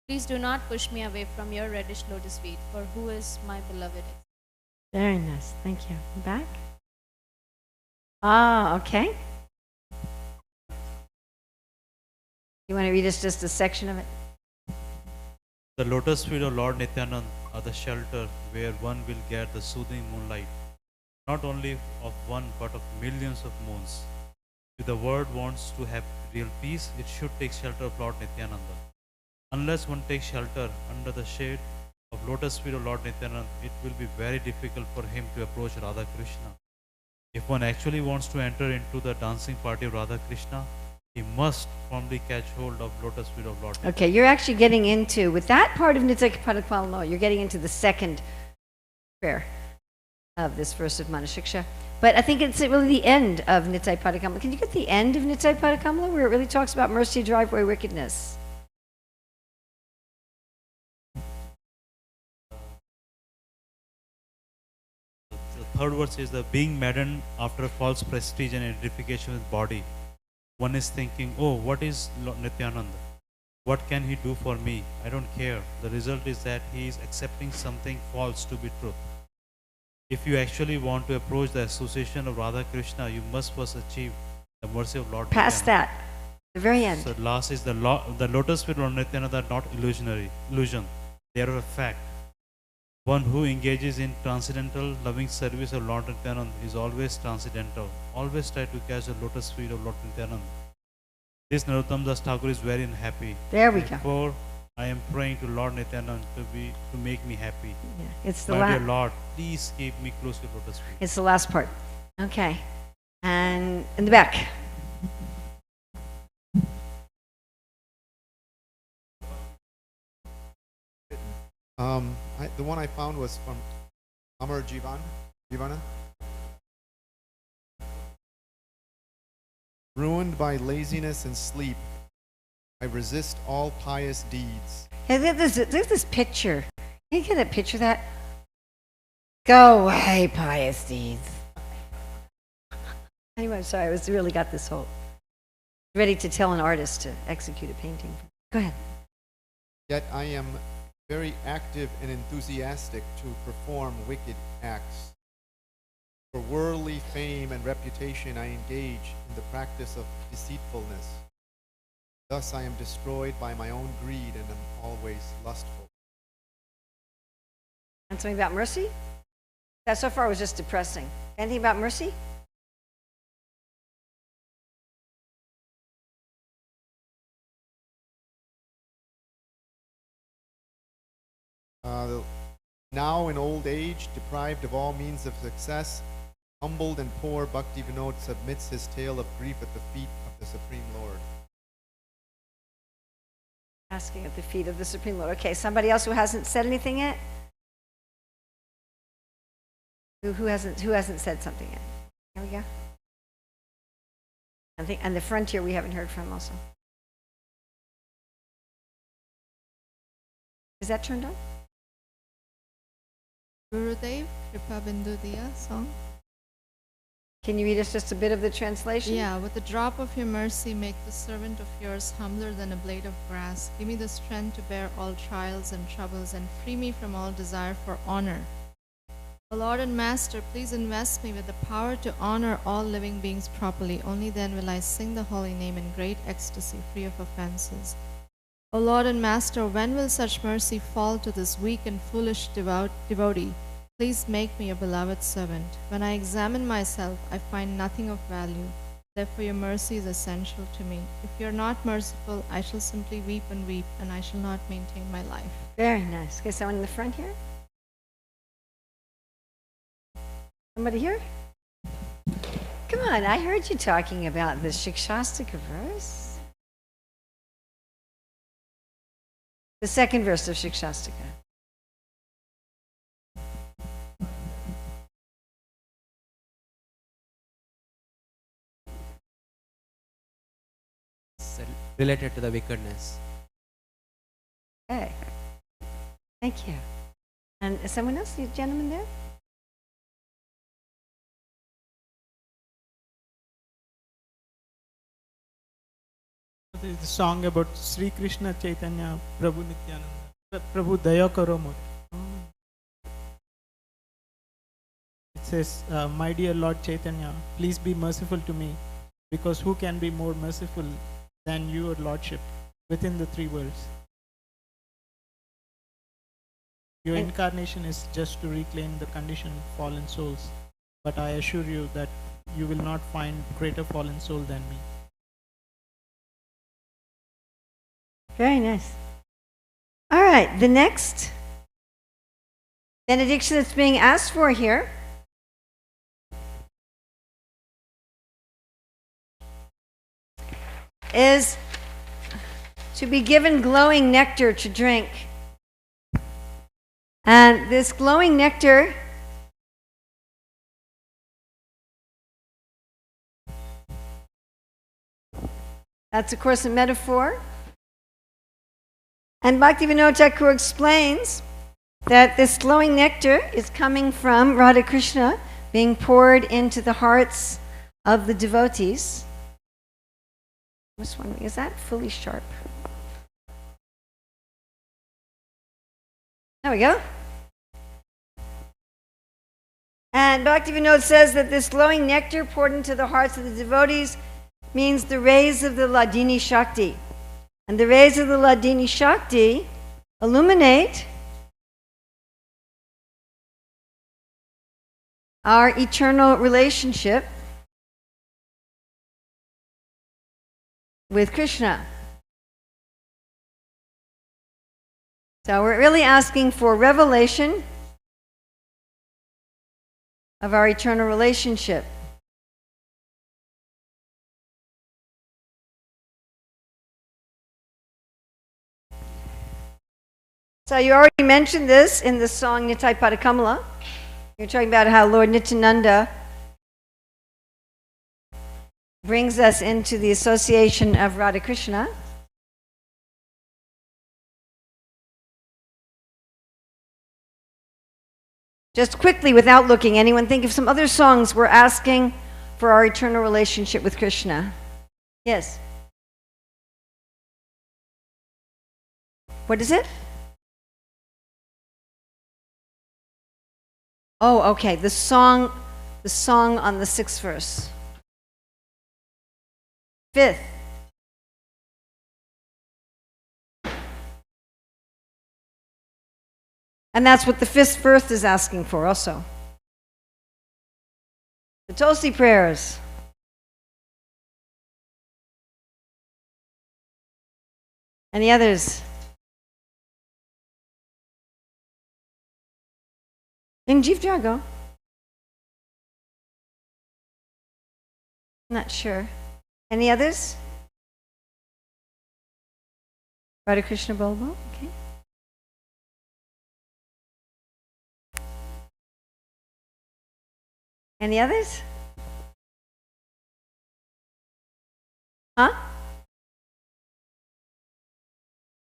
please do not push me away from your reddish lotus feet, for who is my beloved? Very nice. Thank you. Back? Ah, okay. You want to read us just a section of it? The lotus feet of Lord Nityanand are the shelter where one will get the soothing moonlight, not only of one but of millions of moons. If the world wants to have real peace, it should take shelter of Lord Nityananda. Unless one takes shelter under the shade of lotus feet of Lord Nityananda, it will be very difficult for him to approach Radha Krishna. If one actually wants to enter into the dancing party of Radha Krishna, he must firmly catch hold of lotus feet of Lord Nityananda. Okay, you're actually getting into, with that part of Nitya Padakvalamo, you're getting into the second prayer of this verse of Manah Siksa. But I think it's really the end of Nitya Padakamala. Can you get the end of Nitya Padakamala where it really talks about mercy to drive away wickedness? The third verse is the being maddened after false prestige and identification with body. One is thinking, oh, what is Nityananda? What can he do for me? I don't care. The result is that he is accepting something false to be truth. If you actually want to approach the association of Radha Krishna, you must first achieve the mercy of Lord Past Nityananda. that, the very end. So last is the lotus feet of Lord Nityananda are not illusion. They are a fact. One who engages in transcendental loving service of Lord Nityananda is always transcendental. Always try to catch the lotus feet of Lord Nityananda. This Narottam Das Thakur is very unhappy. There we go. Therefore, I am praying to Lord Nityananda to make me happy. Yeah, it's the My dear last. Lord, please keep me close to lotus feet. It's the last part. Okay, and in the back. The one I found was from Amar Jivana. Ruined by laziness and sleep, I resist all pious deeds. Hey, there's this picture. Can you get a picture of that? Go away, pious deeds. Anyway, sorry, I was really got this whole ready to tell an artist to execute a painting. Go ahead. Yet I am very active and enthusiastic to perform wicked acts. For worldly fame and reputation, I engage in the practice of deceitfulness. Thus I am destroyed by my own greed and am always lustful. And something about mercy? That so far was just depressing. Anything about mercy? Now in old age, deprived of all means of success, humbled and poor, Bhakti Vinod submits his tale of grief at the feet of the Supreme Lord. Asking at the feet of the Supreme Lord. Okay, somebody else who hasn't said anything yet? Who hasn't said something yet? Here we go. I think, and the frontier we haven't heard from also. Is that turned on? Gurudev, Kripa Bindu Diya song. Can you read us just a bit of the translation? Yeah, with a drop of your mercy, make the servant of yours humbler than a blade of grass. Give me the strength to bear all trials and troubles and free me from all desire for honor. O Lord and Master, please invest me with the power to honor all living beings properly. Only then will I sing the holy name in great ecstasy, free of offenses. O Lord and Master, when will such mercy fall to this weak and foolish devotee? Please make me a beloved servant. When I examine myself, I find nothing of value. Therefore, your mercy is essential to me. If you are not merciful, I shall simply weep, and I shall not maintain my life. Very nice. Okay, someone in the front here? Somebody here? Come on, I heard you talking about the Shikshastika verse. The second verse of Shikshastika. Related to the wickedness. Okay. Thank you. And someone else, the gentleman there? The song about Sri Krishna Chaitanya Prabhu Nityananda. Prabhu Daya Karo More. It says, my dear Lord Chaitanya, please be merciful to me, because who can be more merciful than your Lordship within the three worlds? Your incarnation is just to reclaim the conditioned fallen souls, but I assure you that you will not find greater fallen soul than me. Very nice. All right, the next benediction that's being asked for here is to be given glowing nectar to drink. And this glowing nectar that's of course a metaphor. And Bhaktivinoda Thakur explains that this glowing nectar is coming from Radha Krishna being poured into the hearts of the devotees. I'm just wondering, is that fully sharp? There we go. And Bhaktivinoda says that this glowing nectar poured into the hearts of the devotees means the rays of the Ladini Shakti. And the rays of the Ladini Shakti illuminate our eternal relationship with Krishna. So we're really asking for revelation of our eternal relationship. So you already mentioned this in the song Nitai Padakamala. You're talking about how Lord Nityananda brings us into the association of Radha Krishna. Just quickly, without looking, anyone think of some other songs we're asking for our eternal relationship with Krishna? Yes. What is it? Oh, okay. The song on the 6th verse. 5th. And that's what the 5th verse is asking for also. The Tulsi prayers. Any others? In Jeev Jago? Not sure. Any others? Radha Krishna Bolbo? Okay. Any others? Huh?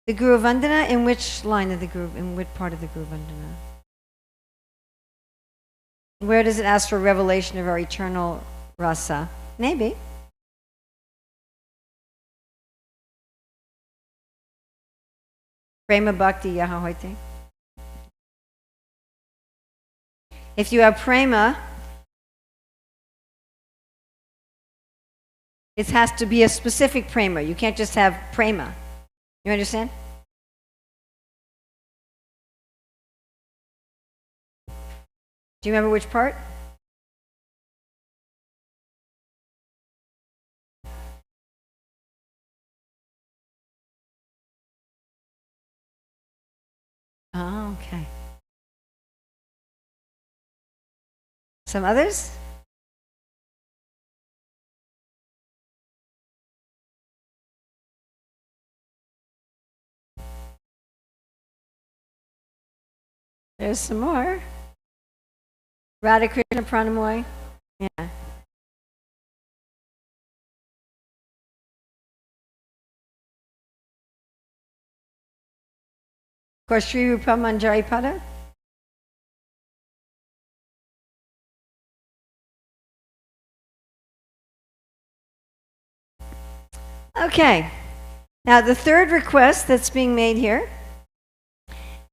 The Guru Vandana? In which line of the Guru, in which part of the Guru Vandana? Where does it ask for revelation of our eternal rasa? Maybe. Prema Bhakti Yaha Hoite. If you have prema, it has to be a specific prema. You can't just have prema. You understand? Do you remember which part? Oh, okay. Some others? There's some more. Radha Krishna Pranamoy. Yeah. Of course, Sri Rupa Manjari Pada. Okay. Now, the third request that's being made here,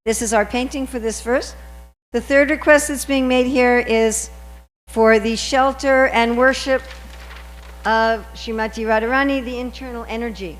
this is our painting for this verse. The third request that's being made here is for the shelter and worship of Srimati Radharani, the internal energy.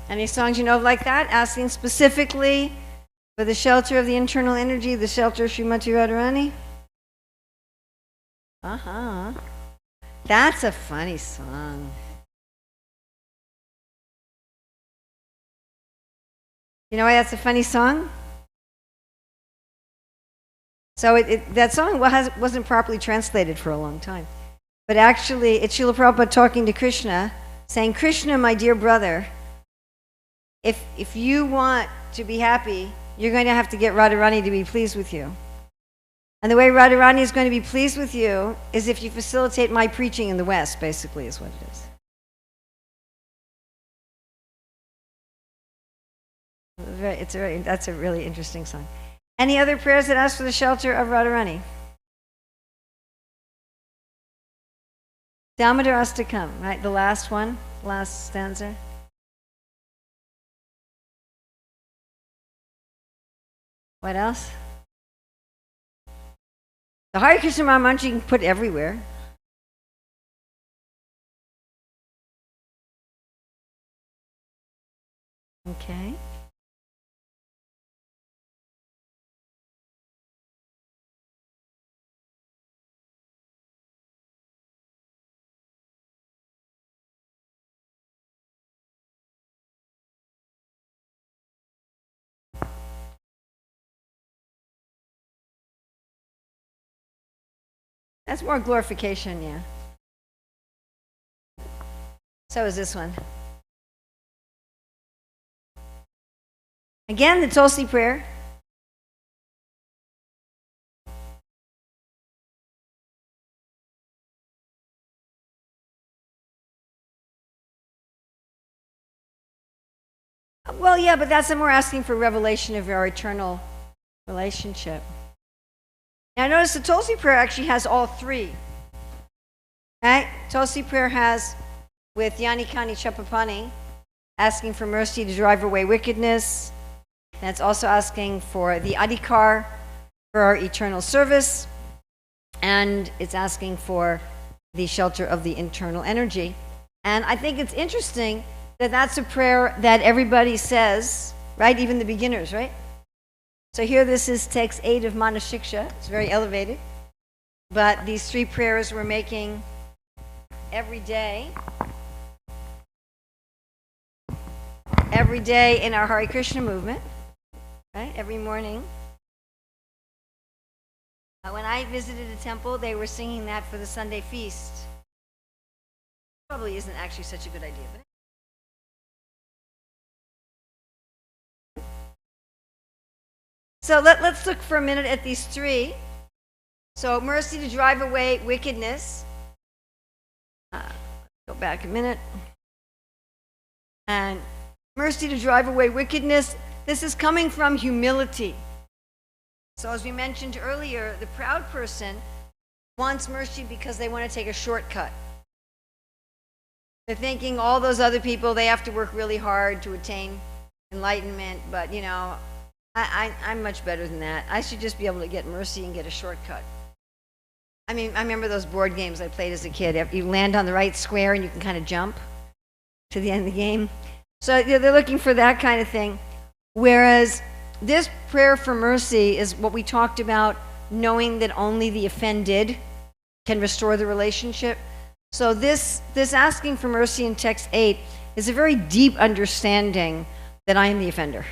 Any songs you know of like that? Asking specifically for the shelter of the internal energy, the shelter of Srimati Radharani? Uh-huh. That's a funny song. You know why that's a funny song? So that song wasn't properly translated for a long time. But actually, it's Srila Prabhupada talking to Krishna, saying, Krishna, my dear brother, if you want to be happy, you're going to have to get Radharani to be pleased with you. And the way Radharani is going to be pleased with you is if you facilitate my preaching in the West, basically, is what it is. That's a really interesting song. Any other prayers that ask for the shelter of Radharani? Damodar Astakam, right? The last one, last stanza. What else? The Hare Krishna Maha Mantra you can put everywhere. Okay. That's more glorification, yeah. So is this one. Again, the Tulsi prayer. Well, yeah, but that's more asking for revelation of our eternal relationship. Now notice the Tulsi prayer actually has all three. Right? Tulsi prayer has with Yani Kani Chapapani, asking for mercy to drive away wickedness. And it's also asking for the adhikar for our eternal service. And it's asking for the shelter of the internal energy. And I think it's interesting that that's a prayer that everybody says, right? Even the beginners, right? So here this is text 8 of Manah Siksa. It's very elevated. But these three prayers we're making every day in our Hare Krishna movement, right? Every morning. When I visited a temple, they were singing that for the Sunday feast. Probably isn't actually such a good idea, but so let's look for a minute at these three. So mercy to drive away wickedness. Go back a minute. And mercy to drive away wickedness. This is coming from humility. So as we mentioned earlier, the proud person wants mercy because they want to take a shortcut. They're thinking all those other people, they have to work really hard to attain enlightenment, but you know, I'm much better than that. I should just be able to get mercy and get a shortcut. I mean, I remember those board games I played as a kid. You land on the right square and you can kind of jump to the end of the game. So they're looking for that kind of thing. Whereas this prayer for mercy is what we talked about, knowing that only the offended can restore the relationship. So this asking for mercy in text 8 is a very deep understanding that I am the offender.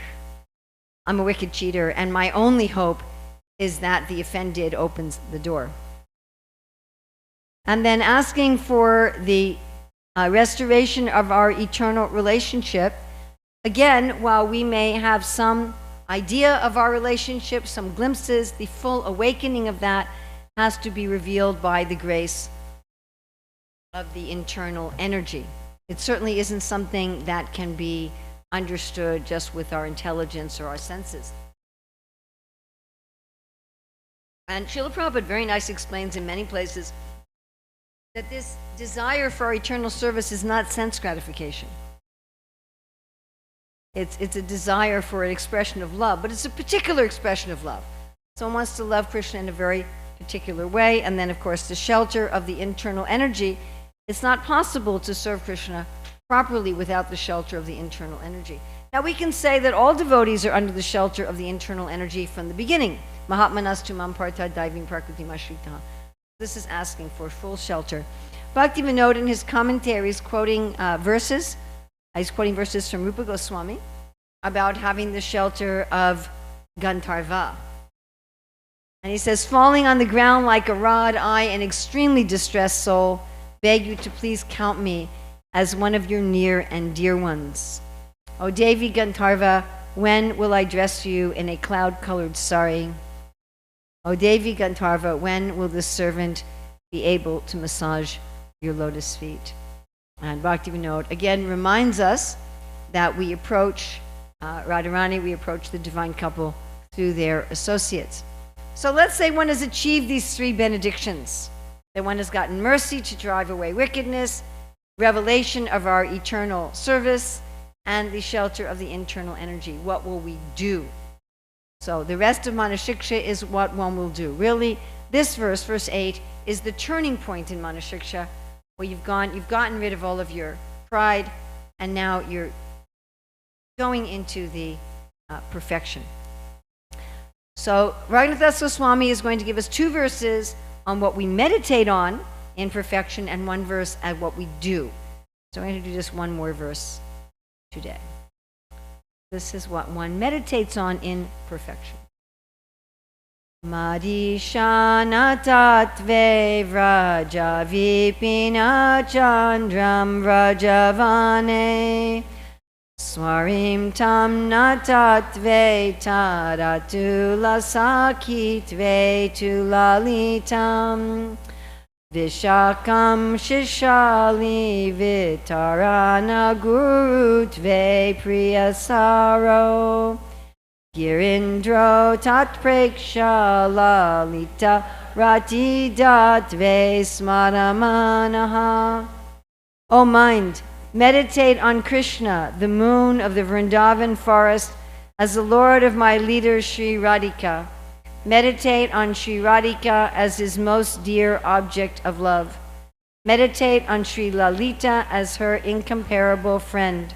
I'm a wicked cheater, and my only hope is that the offended opens the door. And then asking for the restoration of our eternal relationship. Again, while we may have some idea of our relationship, some glimpses, the full awakening of that has to be revealed by the grace of the internal energy. It certainly isn't something that can be understood just with our intelligence or our senses. And Srila Prabhupada very nicely explains in many places that this desire for our eternal service is not sense gratification. It's a desire for an expression of love, but it's a particular expression of love. Someone wants to love Krishna in a very particular way, and then of course the shelter of the internal energy. It's not possible to serve Krishna properly without the shelter of the internal energy. Now we can say that all devotees are under the shelter of the internal energy from the beginning. Mahatmanastu mamparta daivim prakriti mashrita. This is asking for full shelter. Bhakti Vinod in his commentaries quoting verses, he's quoting verses from Rupa Goswami about having the shelter of Gandharva. And he says, falling on the ground like a rod, I, an extremely distressed soul, beg you to please count me as one of your near and dear ones. O Devi Gandharva, when will I dress you in a cloud-colored sari? O Devi Gandharva, when will this servant be able to massage your lotus feet? And Bhakti Vinod again reminds us that we approach Radharani, we approach the divine couple through their associates. So let's say one has achieved these three benedictions, that one has gotten mercy to drive away wickedness, revelation of our eternal service, and the shelter of the internal energy. What will we do? So the rest of Manah Siksa is what one will do. Really, this verse, verse 8, is the turning point in Manah Siksa, where you've gotten rid of all of your pride, and now you're going into the perfection. So Raghunath Goswami is going to give us 2 verses on what we meditate on in perfection and 1 verse at what we do. So I'm going to do just 1 more verse today. This is what one meditates on in perfection. Madishana tatve vraja vipina chandram vrajavane swarim tam natatve taratu lasakitve tu lalitam Vishakam Shishali Vitarana Gurutve Priyasaro Girindro Tatpreksha Lalita Rati Datve Smaramanaha. O mind, meditate on Krishna, the moon of the Vrindavan forest, as the Lord of my leader Sri Radhika. Meditate on Sri Radhika as his most dear object of love. Meditate on Sri Lalita as her incomparable friend.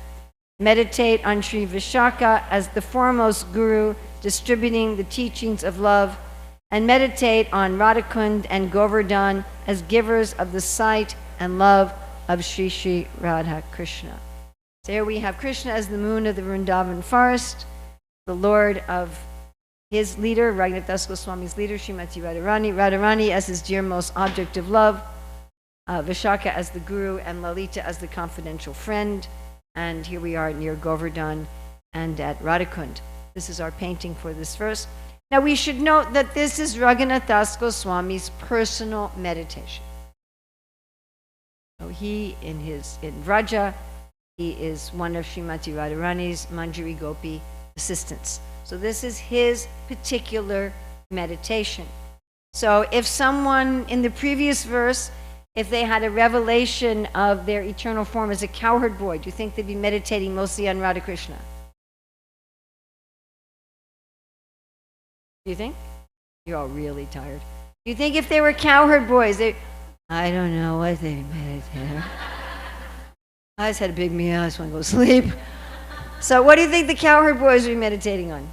Meditate on Sri Vishaka as the foremost guru distributing the teachings of love. And meditate on Radhakund and Govardhan as givers of the sight and love of Sri Sri Radha Krishna. So here we have Krishna as the moon of the Vrindavan forest, the Lord of his leader, Raghunath Goswami's leader, Srimati Radharani, Radharani as his dearmost object of love, Vishaka as the guru, and Lalita as the confidential friend. And here we are near Govardhan and at Radhakund. This is our painting for this verse. Now we should note that this is Raghunath Goswami's personal meditation. So he, in Vraja, he is one of Srimati Radharani's Manjari Gopi assistants. So this is his particular meditation. So if someone in the previous verse, if they had a revelation of their eternal form as a cowherd boy, do you think they'd be meditating mostly on Radha Krishna? Do you think? You're all really tired. Do you think if they were cowherd boys, I don't know what they meditate. I just had a big meal, I just want to go sleep. So what do you think the cowherd boys are meditating on?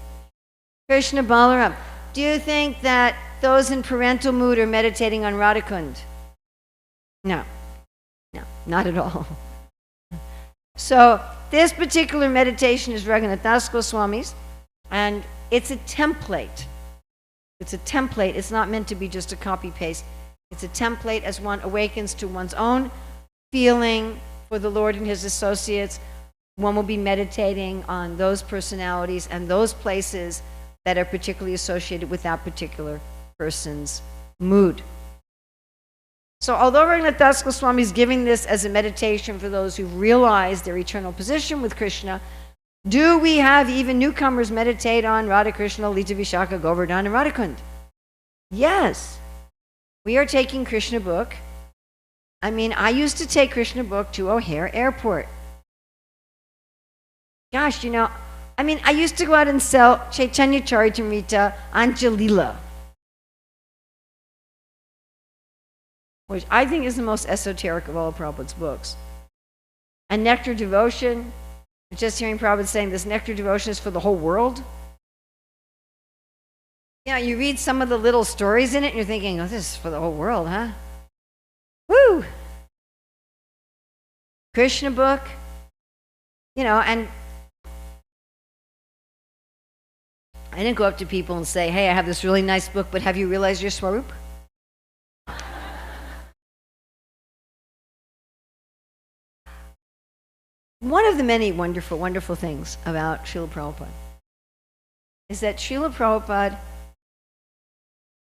Krishna Balaram. Do you think that those in parental mood are meditating on Radhakund? No, not at all. So this particular meditation is Raghunath Goswami's, and it's a template. It's a template. It's not meant to be just a copy-paste. It's a template as one awakens to one's own feeling for the Lord and his associates. One will be meditating on those personalities and those places that are particularly associated with that particular person's mood. So although Raghunath Goswami is giving this as a meditation for those who realize their eternal position with Krishna, do we have even newcomers meditate on Radha Krishna, Lita Vishaka, Govardhan, and Radhakund? Yes. We are taking Krishna book. I mean, I used to take Krishna book to O'Hare Airport. Gosh, I used to go out and sell Chaitanya Charitamrita Anjalila, which I think is the most esoteric of all of Prabhupada's books. a nectar devotion. Just hearing Prabhupada saying this nectar devotion is for the whole world. Yeah, you read some of the little stories in it and you're thinking, oh, this is for the whole world, huh? Woo! Krishna book, and I didn't go up to people and say, hey, I have this really nice book, but have you realized your Swarup? One of the many wonderful, wonderful things about Srila Prabhupada is that Srila Prabhupada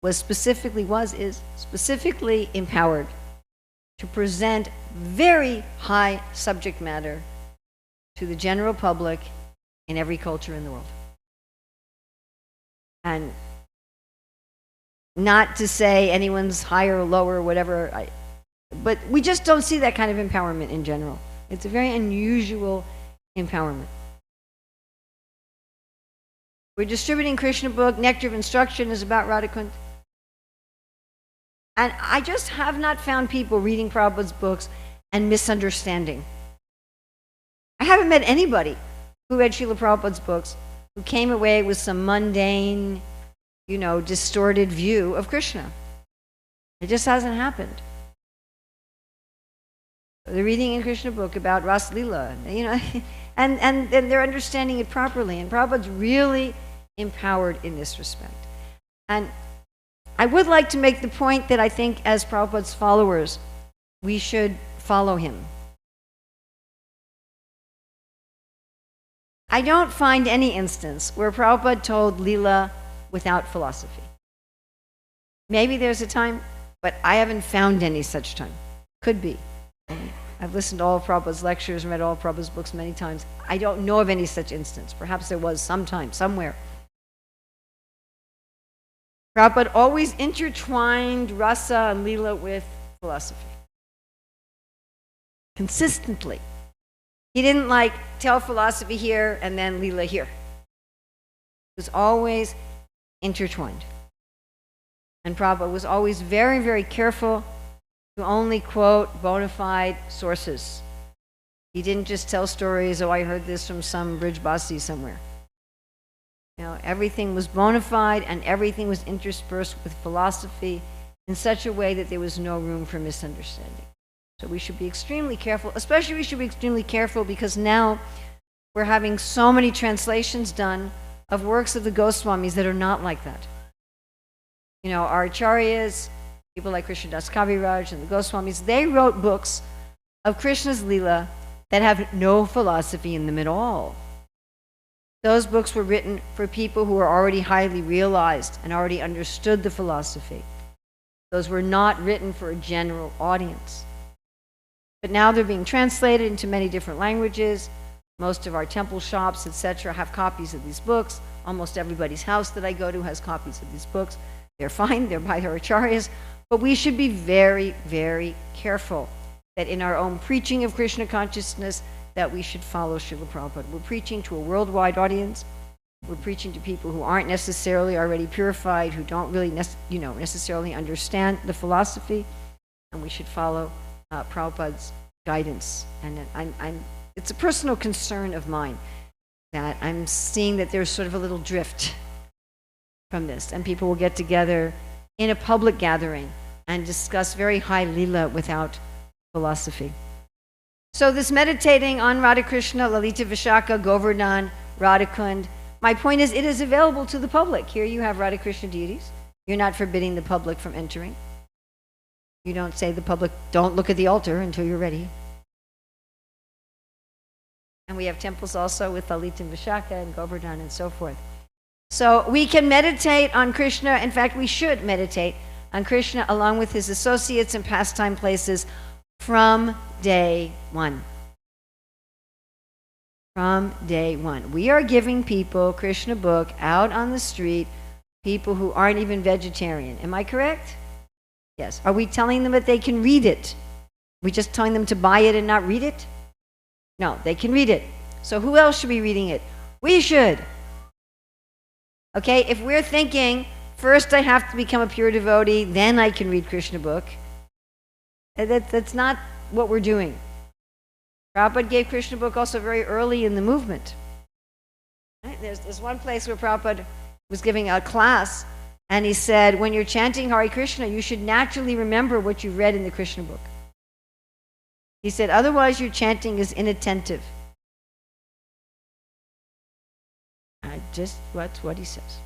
is specifically empowered to present very high subject matter to the general public in every culture in the world. And not to say anyone's higher or lower or whatever, but we just don't see that kind of empowerment in general. It's a very unusual empowerment. We're distributing Krishna book. Nectar of Instruction is about Radhakund. And I just have not found people reading Prabhupada's books and misunderstanding. I haven't met anybody who read Srila Prabhupada's books who came away with some mundane, distorted view of Krishna. It just hasn't happened. They're reading a Krishna book about Ras Leela, and they're understanding it properly. And Prabhupada's really empowered in this respect. And I would like to make the point that I think as Prabhupada's followers, we should follow him. I don't find any instance where Prabhupada told Leela without philosophy. Maybe there's a time, but I haven't found any such time. Could be. I've listened to all of Prabhupada's lectures and read all of Prabhupada's books many times. I don't know of any such instance. Perhaps there was sometime, somewhere. Prabhupada always intertwined rasa and Leela with philosophy. Consistently. He didn't tell philosophy here and then Leela here. It was always intertwined. And Prabhupada was always very, very careful to only quote bona fide sources. He didn't just tell stories, oh, I heard this from some Brijbasi somewhere. Everything was bona fide and everything was interspersed with philosophy in such a way that there was no room for misunderstanding. So we should be extremely careful, especially we should be extremely careful because now we're having so many translations done of works of the Goswamis that are not like that. Our acharyas, people like Krishnadas Kaviraj and the Goswamis, they wrote books of Krishna's Leela that have no philosophy in them at all. Those books were written for people who were already highly realized and already understood the philosophy. Those were not written for a general audience. But now they're being translated into many different languages. Most of our temple shops, etc., have copies of these books. Almost everybody's house that I go to has copies of these books. They're fine, they're by their acharyas. But we should be very, very careful that in our own preaching of Krishna consciousness that we should follow Srila Prabhupada. We're preaching to a worldwide audience. We're preaching to people who aren't necessarily already purified, who don't really necessarily understand the philosophy, and we should follow Prabhupada's guidance. And it's a personal concern of mine that I'm seeing that there's sort of a little drift from this, and people will get together in a public gathering and discuss very high Leela without philosophy. So this meditating on Radha Krishna, Lalita Vishaka, Govardhan, Radhakund, my point is it is available to the public. Here you have Radha Krishna deities. You're not forbidding the public from entering. You don't say the public, don't look at the altar until you're ready. And we have temples also with Lalita and Vishaka and Govardhan and so forth. So we can meditate on Krishna. In fact, we should meditate on Krishna along with his associates and pastime places from day one. From day one. We are giving people Krishna book out on the street, people who aren't even vegetarian. Am I correct? Yes. Are we telling them that they can read it? Are we just telling them to buy it and not read it? No, they can read it. So who else should be reading it? We should. Okay, if we're thinking, first I have to become a pure devotee, then I can read Krishna book, that's not what we're doing. Prabhupada gave Krishna book also very early in the movement. Right? There's one place where Prabhupada was giving a class, and he said, when you're chanting Hare Krishna, you should naturally remember what you read in the Krishna book. He said, otherwise your chanting is inattentive. That's what he says.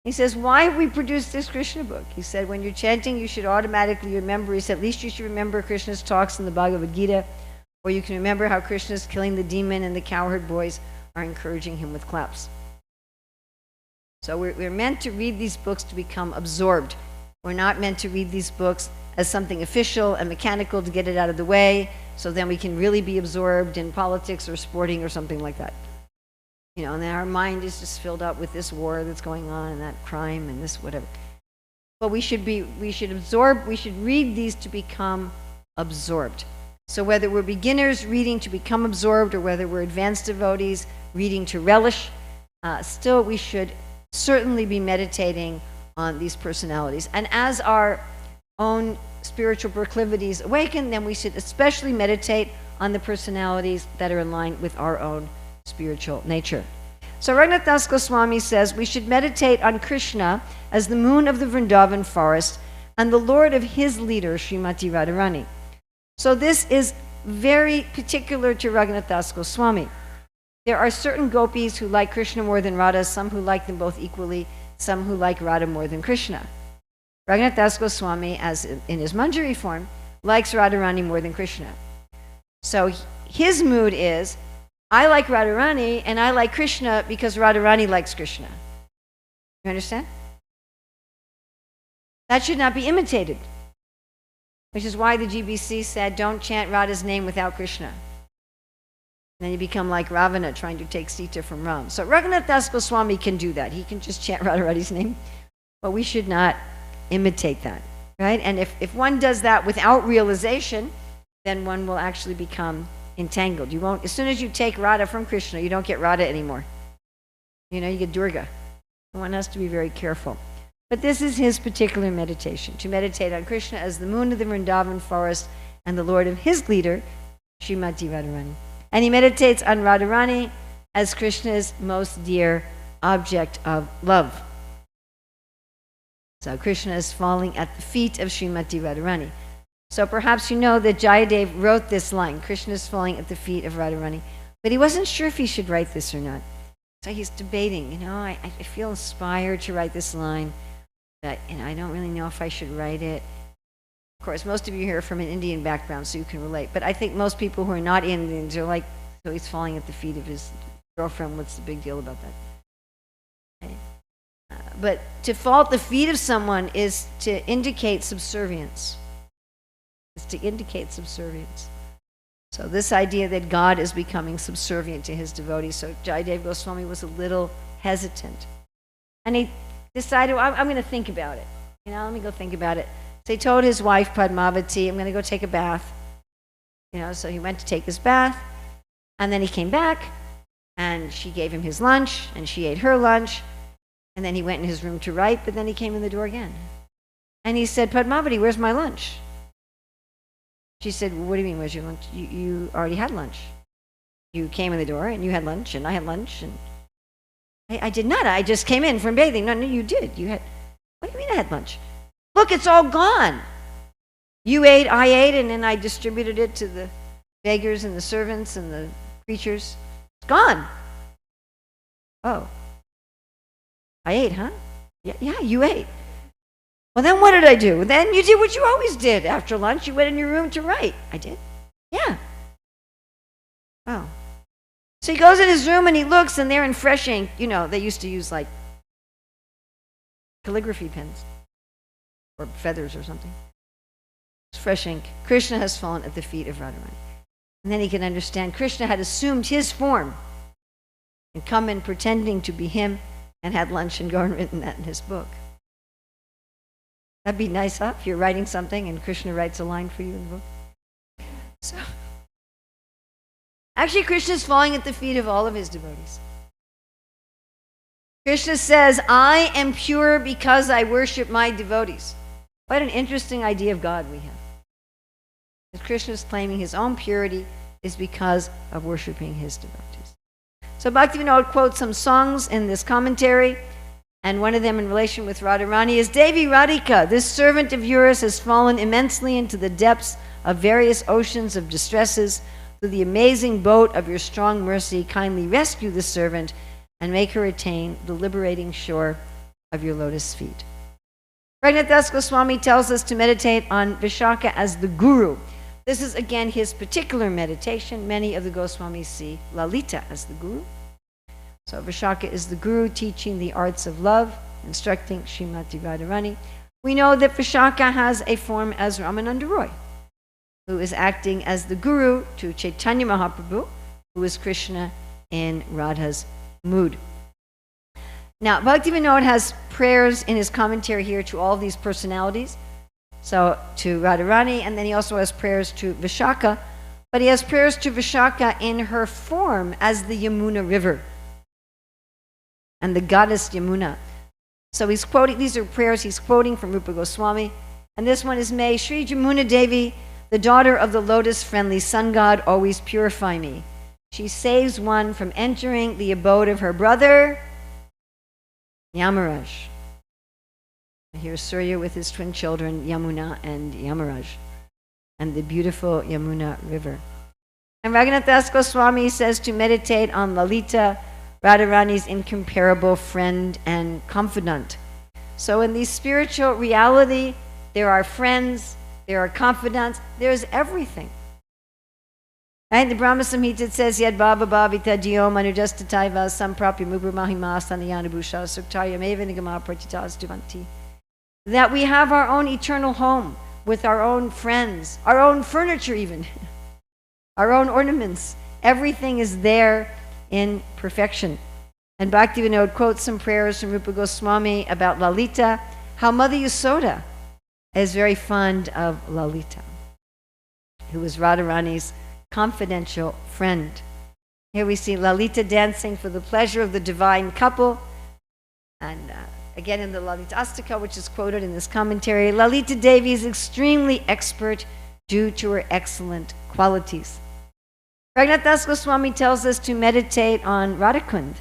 He says, why have we produced this Krishna book? He said, when you're chanting, you should automatically remember. He said, at least you should remember Krishna's talks in the Bhagavad Gita, or you can remember how Krishna's killing the demon and the cowherd boys are encouraging him with claps. So we're meant to read these books to become absorbed. We're not meant to read these books as something official and mechanical to get it out of the way, so then we can really be absorbed in politics or sporting or something like that. You know, and then our mind is just filled up with this war that's going on and that crime and this whatever. But we should read these to become absorbed. So whether we're beginners reading to become absorbed, or whether we're advanced devotees reading to relish, still we should certainly be meditating on these personalities. And as our own spiritual proclivities awaken, then we should especially meditate on the personalities that are in line with our own spiritual nature. So Raghunath Das Goswami says we should meditate on Krishna as the moon of the Vrindavan forest and the lord of his leader, Srimati Radharani. So this is very particular to Raghunath Das Goswami. There are certain gopis who like Krishna more than Radha, some who like them both equally, some who like Radha more than Krishna. Raghunath Das Goswami, as in his Manjari form, likes Radharani more than Krishna. So his mood is, I like Radharani and I like Krishna because Radharani likes Krishna. You understand? That should not be imitated, which is why the GBC said, don't chant Radha's name without Krishna. Then you become like Ravana trying to take Sita from Ram. So Raghunath Das Goswami can do that. He can just chant Radharani's name, but we should not imitate that, right? And if one does that without realization, then one will actually become entangled. You won't, as soon as you take Radha from Krishna, you don't get Radha anymore. You know, you get Durga. One has to be very careful. But this is his particular meditation, to meditate on Krishna as the moon of the Vrindavan forest and the lord of his leader, Srimati Radharani. And he meditates on Radharani as Krishna's most dear object of love. So Krishna is falling at the feet of Srimati Radharani. So perhaps you know that Jayadev wrote this line, Krishna is falling at the feet of Radharani. But he wasn't sure if he should write this or not. So he's debating, I feel inspired to write this line, but I don't really know if I should write it. Of course, most of you here are from an Indian background, so you can relate. But I think most people who are not Indians are like, so he's falling at the feet of his girlfriend. What's the big deal about that? Okay. But to fall at the feet of someone is to indicate subservience. It's to indicate subservience. So this idea that God is becoming subservient to his devotees. So Jayadev Goswami was a little hesitant. And he decided, well, I'm going to think about it. Let me go think about it. So he told his wife Padmavati, I'm going to go take a bath. So he went to take his bath. And then he came back, and she gave him his lunch, and she ate her lunch. And then he went in his room to write, but then he came in the door again. And he said, Padmavati, where's my lunch? She said, well, what do you mean, where's your lunch? You already had lunch. You came in the door, and you had lunch, and I had lunch. And I did not. I just came in from bathing. No, you did. You had. What do you mean I had lunch? Look, it's all gone. You ate, I ate, and then I distributed it to the beggars and the servants and the preachers. It's gone. Oh. I ate, huh? Yeah, you ate. Well, then what did I do? Then you did what you always did after lunch. You went in your room to write. I did? Yeah. Oh. So he goes in his room and he looks, and they're in fresh ink. They used to use like calligraphy pens or feathers or something. It's fresh ink. Krishna has fallen at the feet of Radharani. And then he can understand Krishna had assumed his form and come in pretending to be him and had lunch and gone and written that in his book. That'd be nice, huh? If you're writing something and Krishna writes a line for you in the book. So, actually, Krishna is falling at the feet of all of his devotees. Krishna says, I am pure because I worship my devotees. What an interesting idea of God we have. If Krishna is claiming his own purity, is because of worshiping his devotees. So Bhaktivinoda quotes some songs in this commentary, and one of them in relation with Radharani is, Devi Radhika, this servant of yours has fallen immensely into the depths of various oceans of distresses. Through the amazing boat of your strong mercy, kindly rescue the servant and make her attain the liberating shore of your lotus feet. Raghunath Das Goswami tells us to meditate on Vishaka as the guru. This is again his particular meditation. Many of the Goswamis see Lalita as the guru. So Vishaka is the guru teaching the arts of love, instructing Srimati Radharani. We know that Vishaka has a form as Ramananda Roy, who is acting as the guru to Chaitanya Mahaprabhu, who is Krishna in Radha's mood. Now, Bhaktivinoda has prayers in his commentary here to all these personalities. So to Radharani, and then he also has prayers to Vishaka, but he has prayers to Vishaka in her form as the Yamuna River and the goddess Yamuna. So he's quoting, these are prayers he's quoting from Rupa Goswami, and this one is, may Sri Yamuna Devi, the daughter of the lotus-friendly sun god, always purify me. She saves one from entering the abode of her brother, Yamaraj. Here's Surya with his twin children, Yamuna and Yamaraj, and the beautiful Yamuna River. And Raghunath Das Goswami says to meditate on Lalita, Radharani's incomparable friend and confidant. So in the spiritual reality, there are friends, there are confidants, there's everything. Right? The Brahma Samhita says, Yad Bhava Bhavita Dio Manujastataiva Samprapya Mubra Mahima Sanayanabhusha Suktaryam Eva Nigama Pratitas Duvanti. That we have our own eternal home with our own friends, our own furniture even, our own ornaments. Everything is there in perfection. And Bhaktivinoda quotes some prayers from Rupa Goswami about Lalita, how Mother Yasoda is very fond of Lalita, who is Radharani's confidential friend. Here we see Lalita dancing for the pleasure of the divine couple. And again in the Lalita Astaka, which is quoted in this commentary, Lalita Devi is extremely expert due to her excellent qualities. Raghunath Das Goswami tells us to meditate on Radhakund.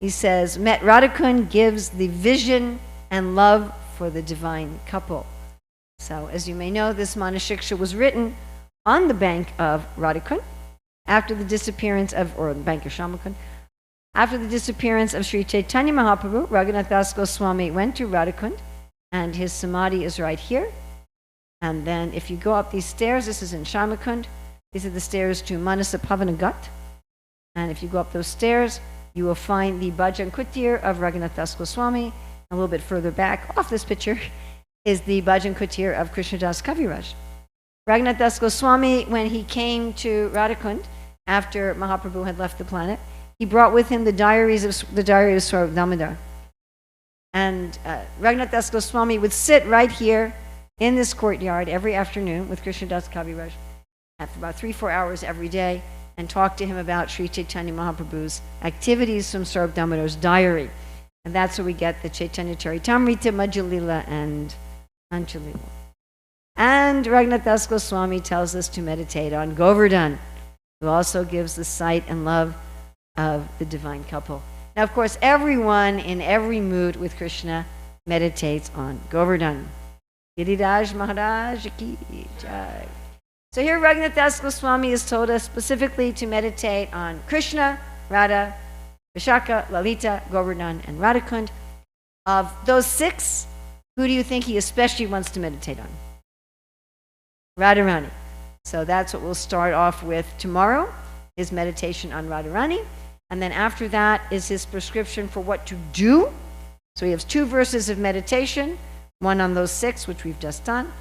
He says, Radhakund gives the vision and love for the divine couple. So, as you may know, this Manah Siksa was written on the bank of Radhakund after the disappearance of, or the bank of Shamakund. After the disappearance of Sri Chaitanya Mahaprabhu, Raghunath Das Goswami went to Radhakund, and his samadhi is right here. And then if you go up these stairs, this is in Shamakund, these are the stairs to Manasa Pavanagat. And if you go up those stairs, you will find the Bhajan Kutir of Raghunath Das Goswami. A little bit further back, off this picture, is the Bhajan Kutir of Krishnadas Kaviraj. Raghunath Das Goswami, when he came to Radhakund after Mahaprabhu had left the planet, he brought with him the diary of Swarup Damodar. And Raghunath Das Goswami would sit right here in this courtyard every afternoon with Krishnadas Kaviraj for about 3-4 hours every day and talk to him about Sri Chaitanya Mahaprabhu's activities from Swarup Damodar's diary. And that's where we get the Chaitanya Charitamrita, Madhya-lila, and Ancha-lila. And Raghunath Das Goswami tells us to meditate on Govardhan, who also gives the sight and love of the divine couple. Now, of course, everyone in every mood with Krishna meditates on Govardhan. Giriraj Maharaj ki jai. So here Raghunath Das Goswami has told us specifically to meditate on Krishna, Radha, Vishaka, Lalita, Govardhan, and Radhakund. Of those 6, who do you think he especially wants to meditate on? Radharani. So that's what we'll start off with tomorrow, his meditation on Radharani. And then after that is his prescription for what to do. So he has 2 verses of meditation, one on those 6, which we've just done,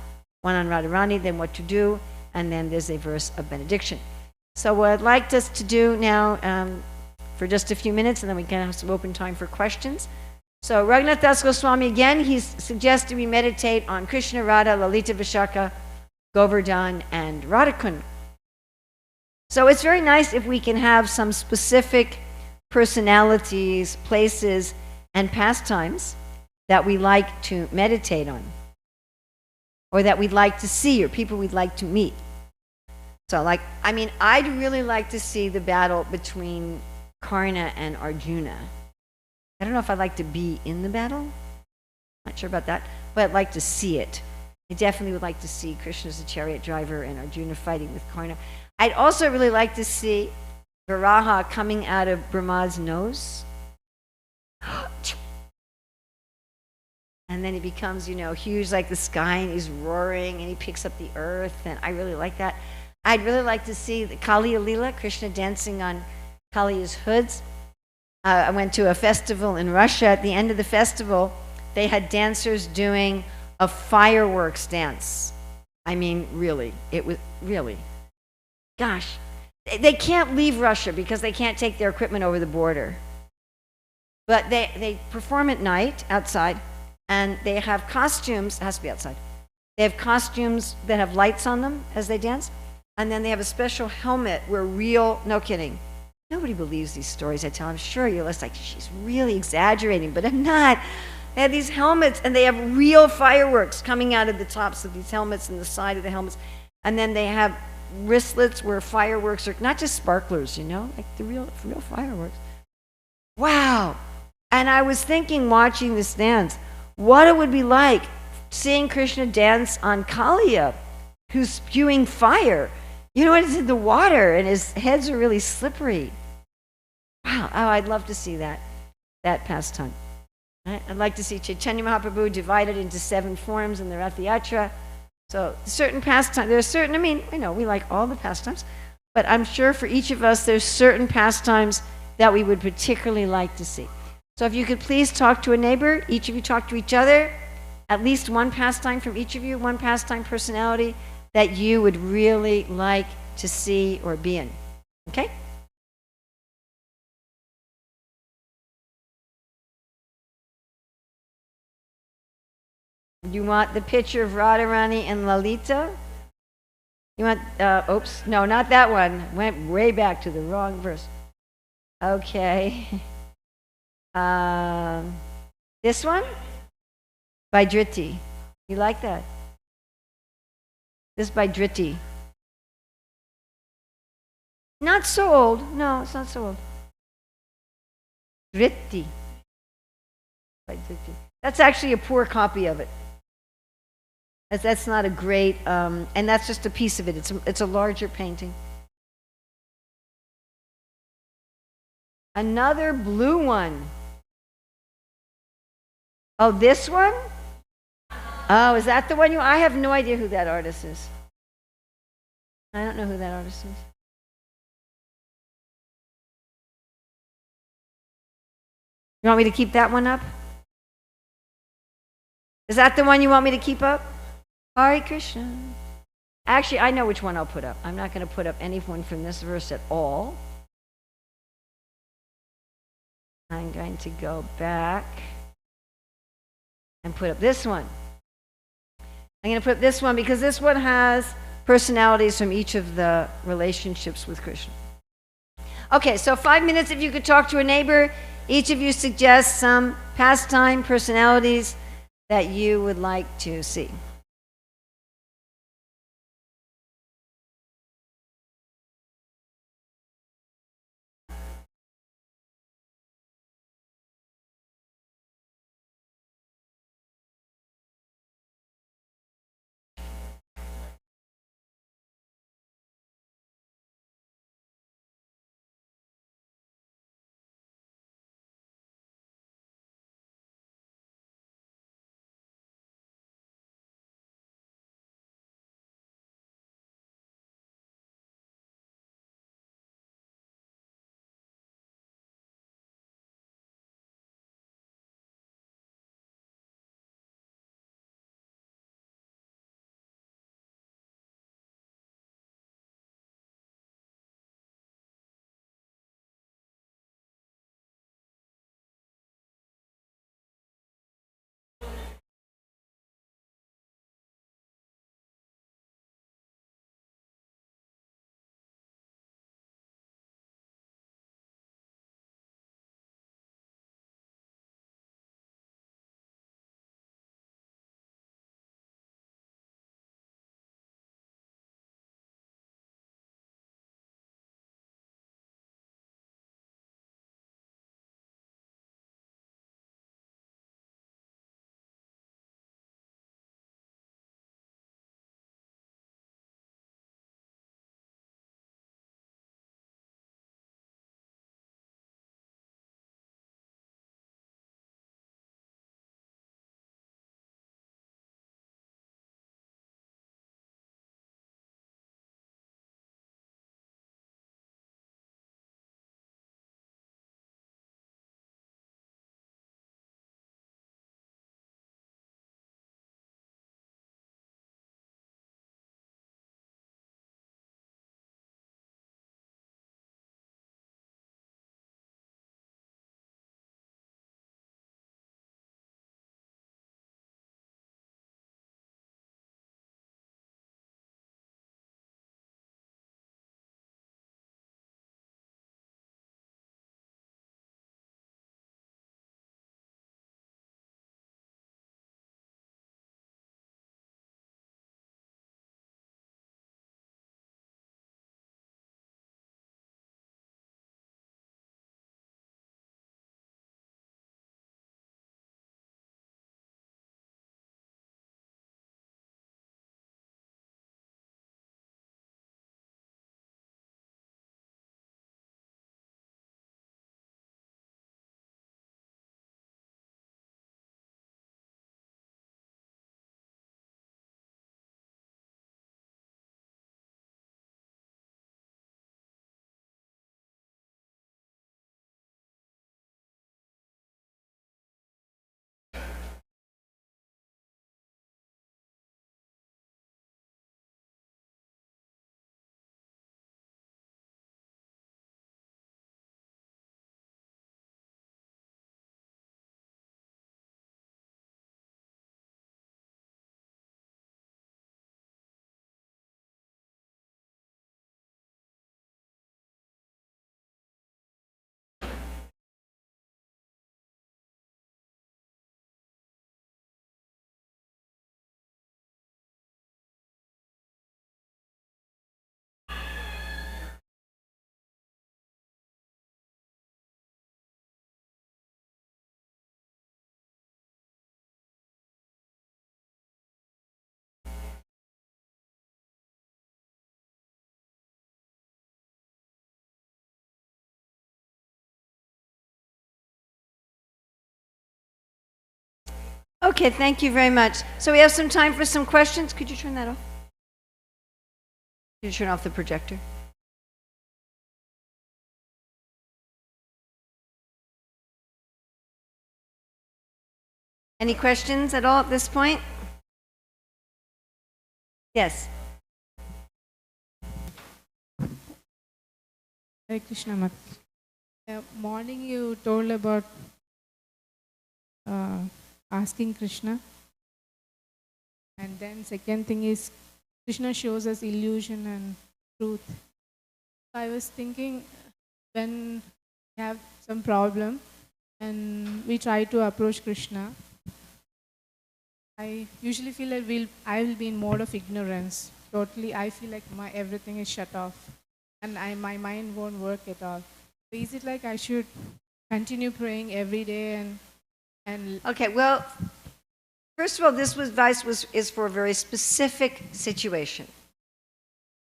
one on Radharani, then what to do, and then there's a verse of benediction. So what I'd like us to do now, for just a few minutes, and then we can have some open time for questions. So Raghunath Das Goswami, again, he's suggested we meditate on Krishna, Radha, Lalita, Vishaka, Govardhan, and Radhakund. So it's very nice if we can have some specific personalities, places, and pastimes that we like to meditate on, or that we'd like to see, or people we'd like to meet. So, like, I mean, I'd really like to see the battle between Karna and Arjuna. I don't know if I'd like to be in the battle. Not sure about that, but I'd like to see it. I definitely would like to see Krishna as a chariot driver and Arjuna fighting with Karna. I'd also really like to see Varaha coming out of Brahma's nose. And then he becomes, huge like the sky, and he's roaring, and he picks up the earth, and I really like that. I'd really like to see the Kaliya Leela, Krishna dancing on Kaliya's hoods. I went to a festival in Russia. At the end of the festival, they had dancers doing a fireworks dance. I mean, really, it was really, gosh. They can't leave Russia because they can't take their equipment over the border. But they perform at night outside, and they have costumes. It has to be outside. They have costumes that have lights on them as they dance, and then they have a special helmet where no kidding. Nobody believes these stories I tell. I'm sure you're just like, she's really exaggerating, but I'm not. They have these helmets, and they have real fireworks coming out of the tops of these helmets and the side of the helmets. And then they have wristlets where fireworks are not just sparklers, like the real fireworks. Wow. And I was thinking, watching this dance, what it would be like seeing Krishna dance on Kaliya, who's spewing fire. It's in the water, and his heads are really slippery. Wow. Oh, I'd love to see that pastime. Right? I'd like to see Chaitanya Mahaprabhu divided into 7 forms in the Rath Yatra. So certain pastimes, we like all the pastimes, but I'm sure for each of us there's certain pastimes that we would particularly like to see. So if you could please talk to a neighbor, each of you talk to each other, at least one pastime from each of you, one pastime personality that you would really like to see or be in. Okay? You want the picture of Radharani and Lalita? You want, oops, no, not that one. Went way back to the wrong verse. Okay. This one? By Dhriti. You like that? This by Dhriti. Not so old. No, it's not so old. Dhriti. By Dhriti. That's actually a poor copy of it. That's not a great, and that's just a piece of it. It's a larger painting. Another blue one. Oh, this one? Oh, is that the one I have no idea who that artist is. I don't know who that artist is. You want me to keep that one up? Is that the one you want me to keep up? Hare Krishna. Actually, I know which one I'll put up. I'm not going to put up anyone from this verse at all. I'm going to go back and put up this one. I'm going to put up this one because this one has personalities from each of the relationships with Krishna. Okay, so 5 minutes if you could talk to a neighbor. Each of you suggest some pastime personalities that you would like to see. Okay, thank you very much. So we have some time for some questions. Could you turn that off? Could you turn off the projector? Any questions at all at this point? Yes. Hare Krishna Mat. Morning you told about asking Krishna. And then second thing is Krishna shows us illusion and truth. I was thinking when we have some problem and we try to approach Krishna, I usually feel that I will be in mode of ignorance. Totally, I feel like everything is shut off and my mind won't work at all. So is it like I should continue praying every day and Okay, well, first of all, this advice is for a very specific situation.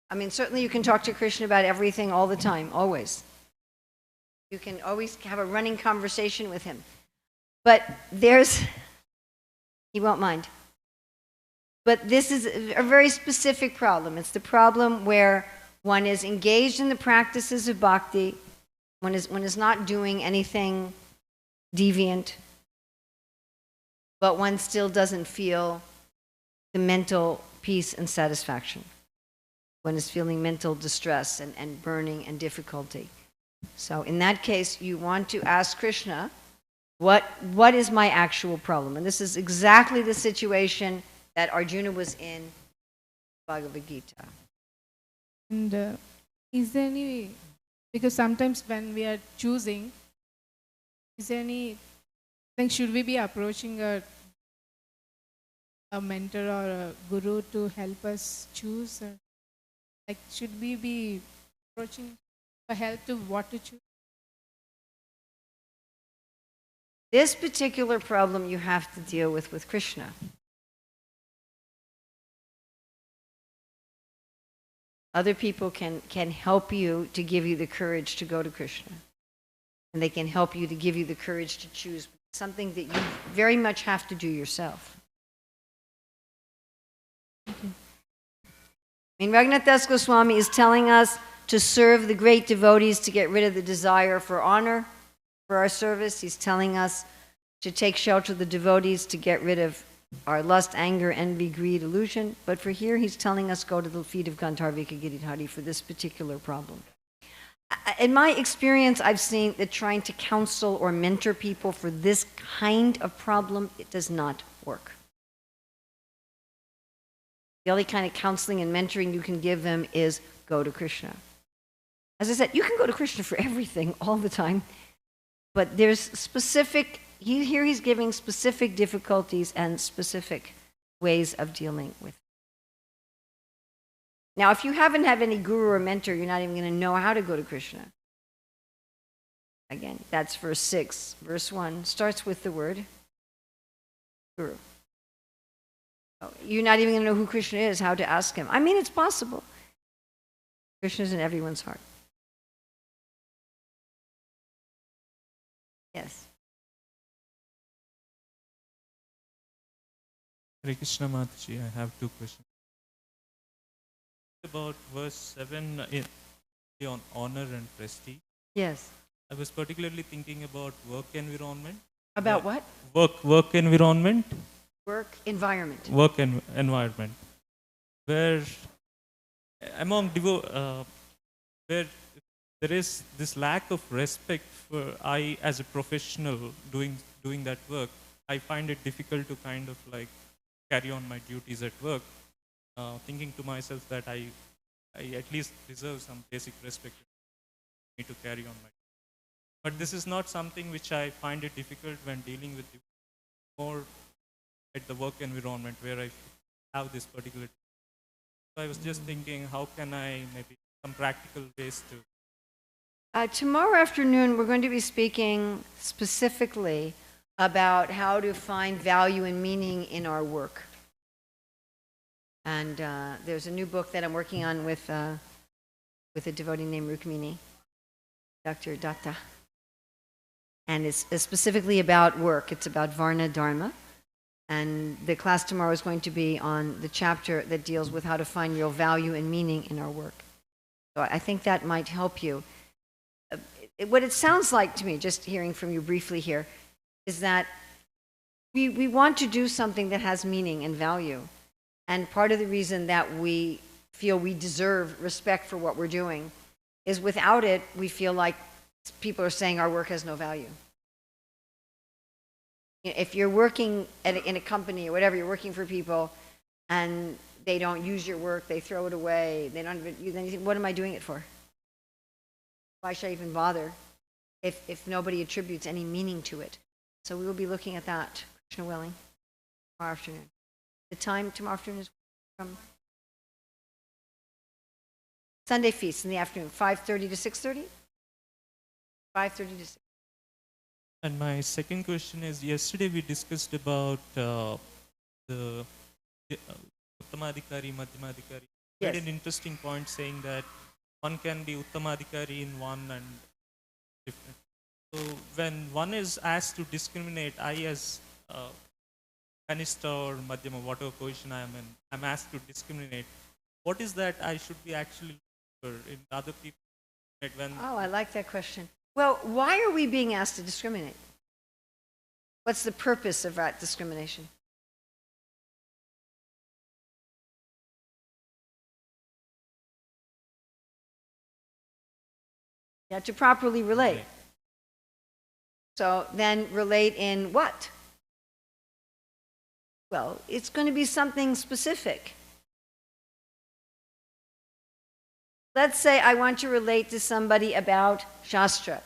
I mean, certainly you can talk to Krishna about everything all the time, always. You can always have a running conversation with him. But he won't mind. But this is a very specific problem. It's the problem where one is engaged in the practices of bhakti, one is not doing anything deviant, but one still doesn't feel the mental peace and satisfaction. One is feeling mental distress and burning and difficulty. So in that case, you want to ask Krishna, what is my actual problem? And this is exactly the situation that Arjuna was in Bhagavad Gita. And is there any, because sometimes when we are choosing, is there any, like should we be approaching a mentor or a guru to help us choose? Or like should we be approaching for help to what to choose? This particular problem you have to deal with Krishna. Other people can help you to give you the courage to go to Krishna. And they can help you to give you the courage to choose something that you very much have to do yourself. I mean, Raghunath Das Goswami is telling us to serve the great devotees to get rid of the desire for honor for our service. He's telling us to take shelter of the devotees to get rid of our lust, anger, envy, greed, illusion. But for here, he's telling us go to the feet of Gandharvika Giridhari for this particular problem. In my experience, I've seen that trying to counsel or mentor people for this kind of problem, it does not work. The only kind of counseling and mentoring you can give them is go to Krishna. As I said, you can go to Krishna for everything all the time, but there's specific, here he's giving specific difficulties and specific ways of dealing with it. Now, if you haven't had any guru or mentor, you're not even going to know how to go to Krishna. Again, that's verse 6. Verse 1 starts with the word guru. You're not even going to know who Krishna is, how to ask him. I mean, it's possible. Krishna's in everyone's heart. Yes. Hare Krishna Mataji, I have two questions. About verse 7 on honor and prestige. Yes. I was particularly thinking about work environment. About what? Work environment. Work environment. Work environment. Where among where there is this lack of respect for I as a professional doing that work, I find it difficult to kind of like carry on my duties at work, thinking to myself that I at least deserve some basic respect for me to carry on my. But this is not something which I find it difficult when dealing with more at the work environment where I have this particular. So I was just thinking, how can I maybe some practical ways to. Tomorrow afternoon, we're going to be speaking specifically about how to find value and meaning in our work. And there's a new book that I'm working on with a devotee named Rukmini, Dr. Datta. And it's specifically about work. It's about Varna Dharma. And the class tomorrow is going to be on the chapter that deals with how to find real value and meaning in our work. So I think that might help you. What it sounds like to me, just hearing from you briefly here, is that we want to do something that has meaning and value. And part of the reason that we feel we deserve respect for what we're doing is without it, we feel like people are saying our work has no value. If you're working in a company or whatever, you're working for people, and they don't use your work, they throw it away, they don't even, then you think, what am I doing it for? Why should I even bother if nobody attributes any meaning to it? So we will be looking at that, Krishna willing, tomorrow afternoon. The time tomorrow afternoon is from Sunday feast in the afternoon, 5:30 to 6:30? 5:30 to 6:30. And my second question is, yesterday we discussed about the Uttamadhikari, Madhyamadhikari. You Yes. made an interesting point saying that one can be Uttamadhikari in one and different. So when one is asked to discriminate, I as Kanishta or Madhyama, whatever position I am in, I'm asked to discriminate. What is that I should be actually looking for in other people? When Oh, I like that question. Well, why are we being asked to discriminate? What's the purpose of that discrimination? Yeah, to properly relate. Right. So then relate in what? Well, it's going to be something specific. Let's say I want to relate to somebody about Shastra.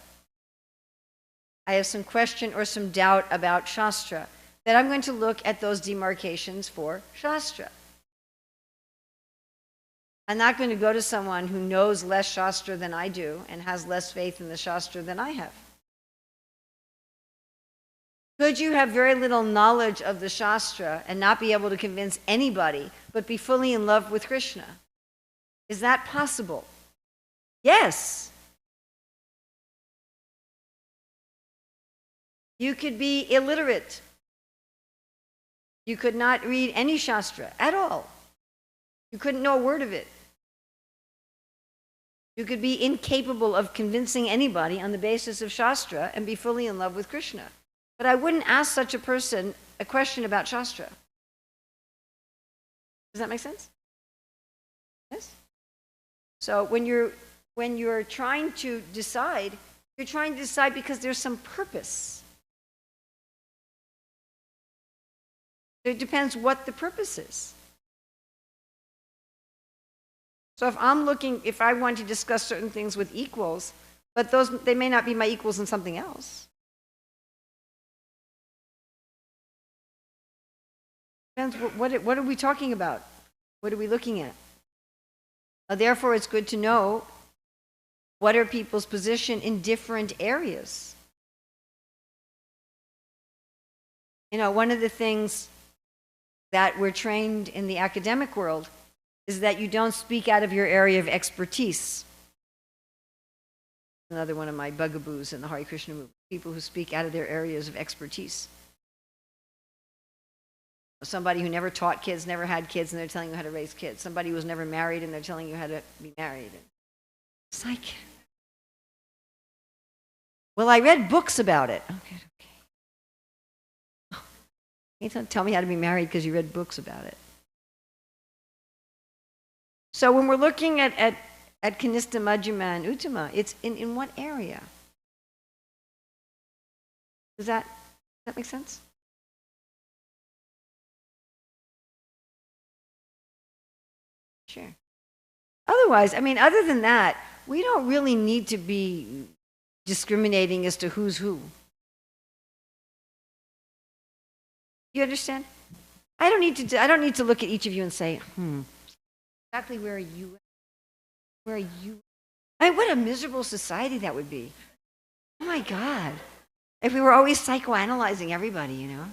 I have some question or some doubt about Shastra. Then I'm going to look at those demarcations for Shastra. I'm not going to go to someone who knows less Shastra than I do and has less faith in the Shastra than I have. Could you have very little knowledge of the Shastra and not be able to convince anybody, but be fully in love with Krishna? Is that possible? Yes. You could be illiterate. You could not read any Shastra at all. You couldn't know a word of it. You could be incapable of convincing anybody on the basis of Shastra and be fully in love with Krishna. But I wouldn't ask such a person a question about Shastra. Does that make sense? Yes? So when you're trying to decide, you're trying to decide because there's some purpose. It depends what the purpose is. So if I want to discuss certain things with equals, but they may not be my equals in something else. Depends, what are we talking about? What are we looking at? Therefore, it's good to know what are people's position in different areas. You know, one of the things that we're trained in the academic world is that you don't speak out of your area of expertise. Another one of my bugaboos in the Hare Krishna movement, people who speak out of their areas of expertise. Somebody who never taught kids, never had kids, and they're telling you how to raise kids. Somebody who was never married, and they're telling you how to be married. It's like, well, I read books about it. Okay. You don't tell me how to be married because you read books about it. So when we're looking at Kanishta, Madhyama, and Uttama, it's in what area? Does that make sense? Sure. Otherwise, I mean, other than that, we don't really need to be discriminating as to who's who. You understand? I don't need to look at each of you and say, exactly where are you? Where are you? I mean, what a miserable society that would be. Oh my God. If we were always psychoanalyzing everybody, you know.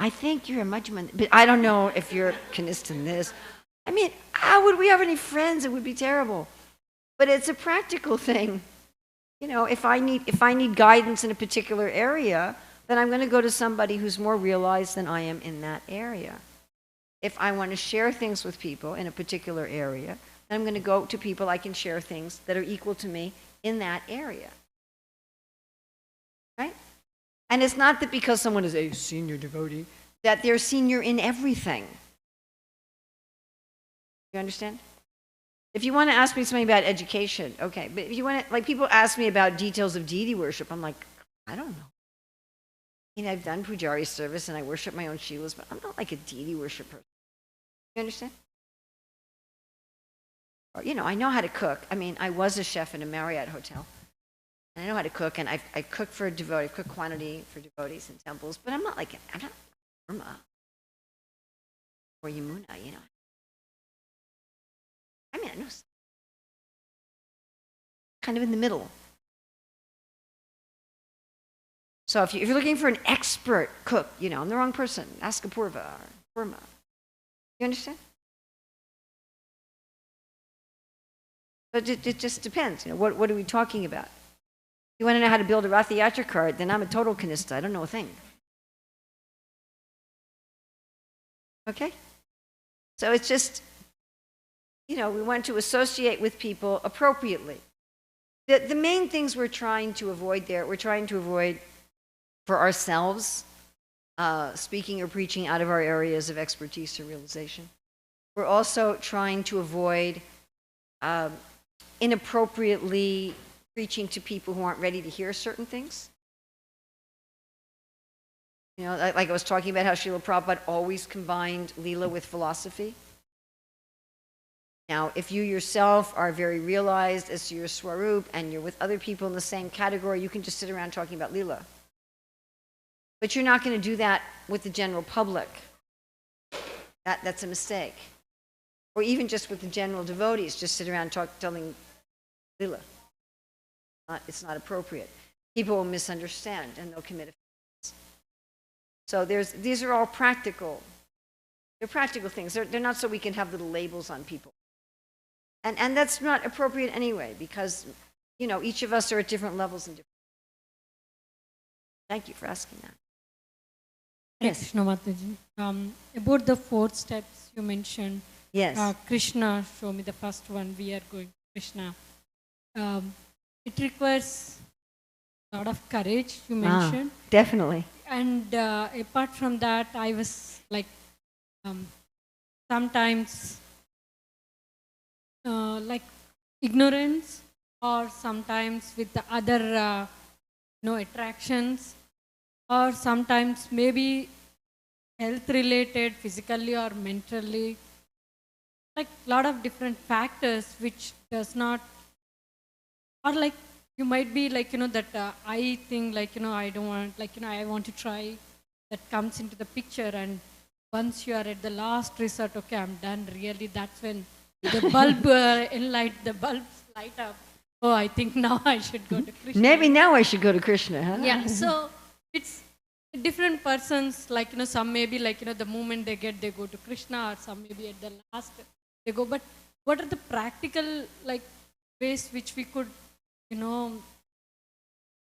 I think you're a Madhyama, but I don't know if you're Kanishta in this. I mean, how would we have any friends? It would be terrible. But it's a practical thing. You know, if I need guidance in a particular area, then I'm going to go to somebody who's more realized than I am in that area. If I want to share things with people in a particular area, then I'm going to go to people I can share things that are equal to me in that area. Right? And it's not that because someone is a senior devotee, that they're senior in everything. You understand? If you want to ask me something about education, okay. But if you want to, like, people ask me about details of deity worship, I'm like, I don't know. I mean, I've done pujari service and I worship my own shilas, but I'm not like a deity worshiper. You understand? Or, you know, I know how to cook. I mean, I was a chef in a Marriott hotel. And I know how to cook, and I've cooked for a devotee, I've cooked quantity for devotees in temples, but I'm not Burma or Yamuna, you know. I mean, I know, kind of in the middle. So if you're looking for an expert cook, you know, I'm the wrong person. Ask Apurva or Burma. You understand? But it just depends. You know, what are we talking about? If you want to know how to build a Rath Yatra cart, then I'm a total kanista. I don't know a thing. Okay? So it's just, you know, we want to associate with people appropriately. The main things we're trying to avoid there, we're trying to avoid for ourselves, speaking or preaching out of our areas of expertise or realization. We're also trying to avoid inappropriately preaching to people who aren't ready to hear certain things. You know, like I was talking about how Srila Prabhupada always combined Leela with philosophy. Now, if you yourself are very realized as to your Swarup and you're with other people in the same category, you can just sit around talking about Leela. But you're not going to do that with the general public. That's a mistake. Or even just with the general devotees, just sit around telling Leela. It's not appropriate. People will misunderstand and they'll commit offense. So these are all practical. They're practical things. They're not so we can have little labels on people. And that's not appropriate anyway, because, you know, each of us are at different levels and different. Thank you for asking that. Yes. Krishna Mataji. About the 4 steps you mentioned. Yes. Krishna, show me the first one. We are going to Krishna. It requires a lot of courage, you mentioned. Definitely. And apart from that, I was like, sometimes like ignorance, or sometimes with the other attractions, or sometimes maybe health related, physically or mentally, like a lot of different factors which does not, or like you might be like, that I think like, I don't want, like, I want to try, that comes into the picture, and once you are at the last resort, okay, I'm done, really, that's when the bulb the bulbs light up. Oh, I think now I should go to Krishna. Maybe now I should go to Krishna, huh? Yeah, so it's different persons, like, some maybe like, the moment they go to Krishna, or some maybe at the last they go. But what are the practical, like, ways which we could,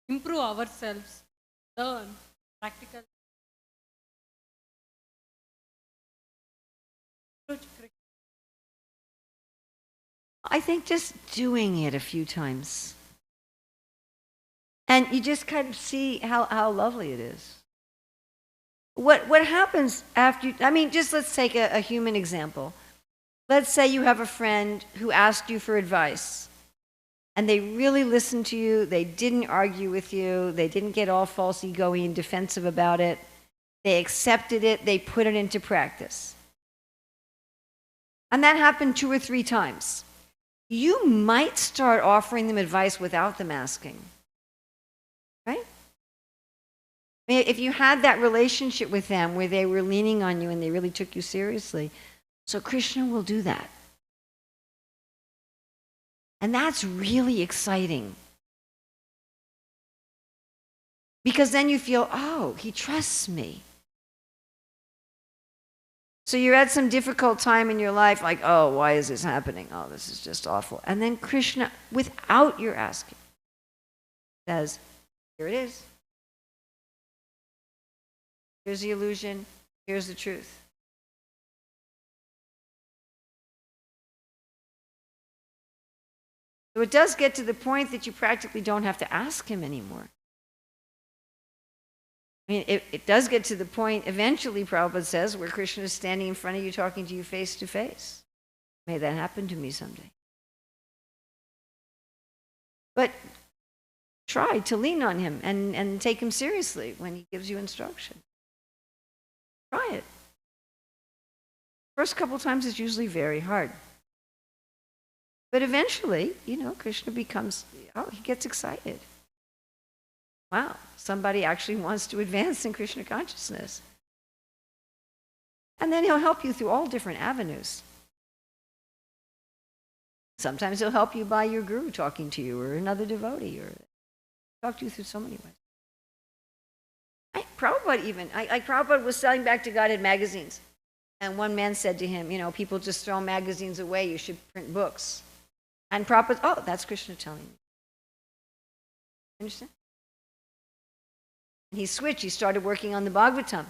improve ourselves, learn practical approach Krishna? I think just doing it a few times. And you just kind of see how lovely it is. What happens after, just let's take a human example. Let's say you have a friend who asked you for advice, and they really listened to you, they didn't argue with you, they didn't get all false ego-y and defensive about it, they accepted it, they put it into practice. And that happened 2 or 3 times. You might start offering them advice without them asking. Right? If you had that relationship with them where they were leaning on you and they really took you seriously, so Krishna will do that. And that's really exciting. Because then you feel, oh, he trusts me. So you're at some difficult time in your life, like, oh, why is this happening? Oh, this is just awful. And then Krishna, without your asking, says, here it is. Here's the illusion. Here's the truth. So it does get to the point that you practically don't have to ask him anymore. I mean, it does get to the point, eventually, Prabhupada says, where Krishna is standing in front of you talking to you face to face. May that happen to me someday. But try to lean on him and take him seriously when he gives you instruction. Try it. First couple times it's usually very hard. But eventually, Krishna becomes, he gets excited. Wow, somebody actually wants to advance in Krishna consciousness. And then he'll help you through all different avenues. Sometimes he'll help you by your guru talking to you, or another devotee, or talk to you through so many ways. Prabhupada was selling back to Godhead magazines. And one man said to him, people just throw magazines away, you should print books. And Prabhupada, that's Krishna telling me. Understand? And he switched, he started working on the Bhagavatam.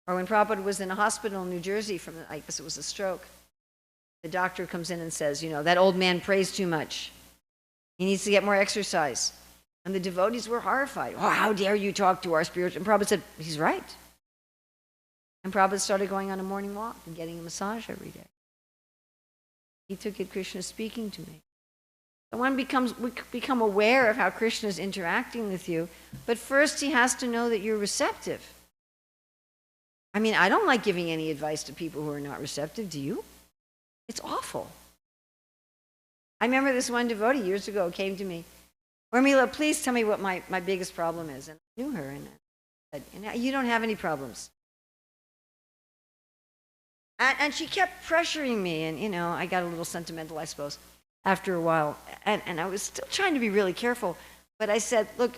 Or when Prabhupada was in a hospital in New Jersey from, I guess it was a stroke, the doctor comes in and says, that old man prays too much. He needs to get more exercise. And the devotees were horrified. Oh, how dare you talk to our spiritual... And Prabhupada said, he's right. And Prabhupada started going on a morning walk and getting a massage every day. He took it, Krishna speaking to me. So one we become aware of how Krishna is interacting with you, but first he has to know that you're receptive. I mean, I don't like giving any advice to people who are not receptive. Do you? It's awful. I remember this one devotee years ago came to me, Urmila, please tell me what my biggest problem is. And I knew her, and I said, you don't have any problems. And she kept pressuring me, and I got a little sentimental, I suppose, after a while. And I was still trying to be really careful, but I said, look,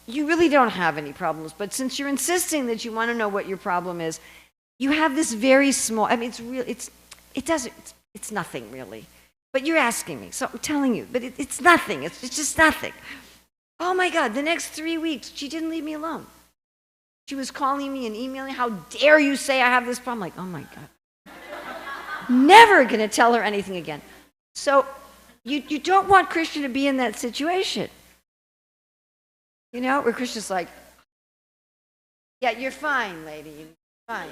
you really don't have any problems, but since you're insisting that you want to know what your problem is, you have this very small, I mean, it's nothing really, but you're asking me, so I'm telling you, but it's nothing, it's just nothing. Oh my God, the next 3 weeks, she didn't leave me alone. She was calling me and emailing, how dare you say I have this problem? I'm like, oh my God. Never going to tell her anything again. So you don't want Krishna to be in that situation. Where Krishna's like, yeah, you're fine, lady, you're fine.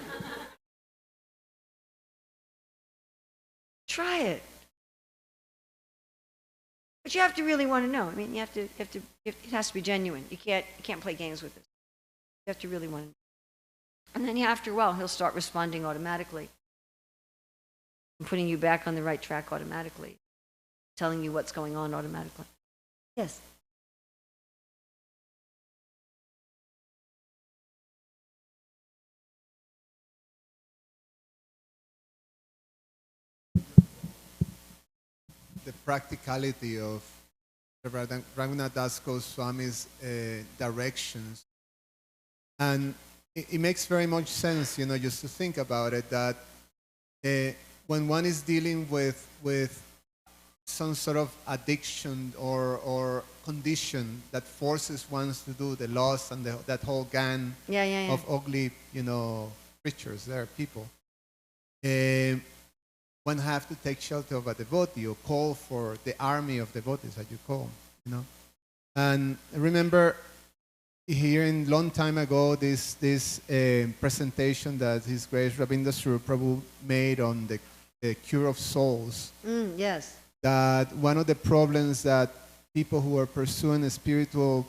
Try it. But you have to really want to know. I mean, it has to be genuine. You can't play games with this. You have to really want to know. And then after a while, he'll start responding automatically. And putting you back on the right track automatically. Telling you what's going on automatically. Yes? The practicality of Raghunath Das Goswami's directions. And it makes very much sense, just to think about it, that when one is dealing with some sort of addiction or condition that forces one to do the loss and that whole gang of ugly, creatures, there are people. One have to take shelter of a devotee or call for the army of devotees, as you call them, And I remember hearing long time ago this presentation that His Grace Rabindra Swarup Prabhu made on the cure of souls. Yes. That one of the problems that people who are pursuing a spiritual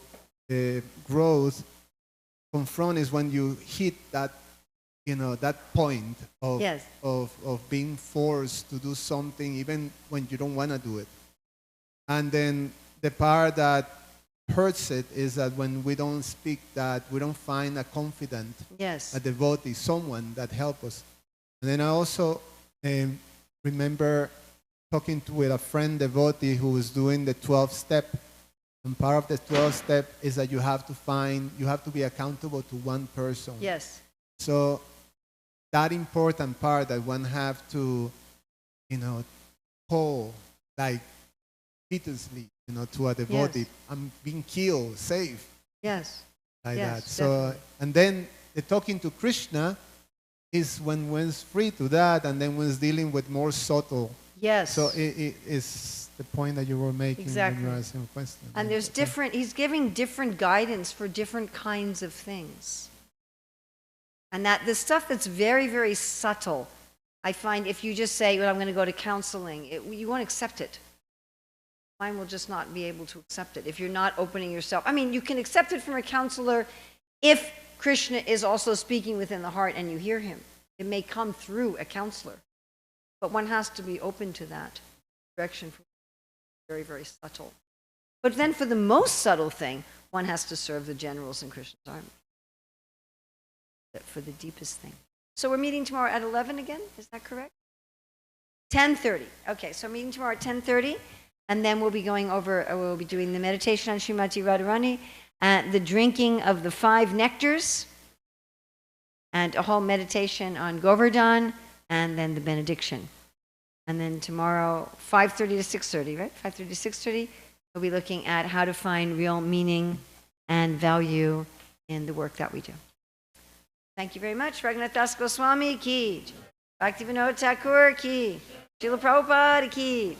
growth confront is when you hit that that point of being forced to do something even when you don't want to do it. And then the part that hurts it is that when we don't speak that, we don't find a confidant, a devotee, someone that helps us. And then I also remember talking with a friend devotee who was doing the 12th step. And part of the 12th step is that you have to be accountable to one person. Yes. So that important part that one have to, call like repeatedly, to a devotee, I'm being killed, save. Yes. Like yes, that. So, and then the talking to Krishna is when one's free to that, and then one's dealing with more subtle. Yes. So it is the point that you were making Exactly. when you were asking a question. And there's different, he's giving different guidance for different kinds of things. And that the stuff that's very, very subtle, I find if you just say, well, I'm going to go to counseling, you won't accept it. Mind will just not be able to accept it if you're not opening yourself. I mean, you can accept it from a counselor if Krishna is also speaking within the heart and you hear him. It may come through a counselor. But one has to be open to that direction. Very, very subtle. But then for the most subtle thing, one has to serve the generals in Krishna's army. For the deepest thing. So we're meeting tomorrow at 11 again? Is that correct? 10:30. Okay, so meeting tomorrow at 10:30. And then we'll be going over, we'll be doing the meditation on Srimati Radharani, the drinking of the 5 nectars, and a whole meditation on Govardhan, and then the benediction. And then tomorrow, 5:30 to 6:30, right? 5:30 to 6:30, we'll be looking at how to find real meaning and value in the work that we do. Thank you very much. Raghunath Das Goswami ki, Bhaktivinoda Thakur ki, Srila Prabhupada ki.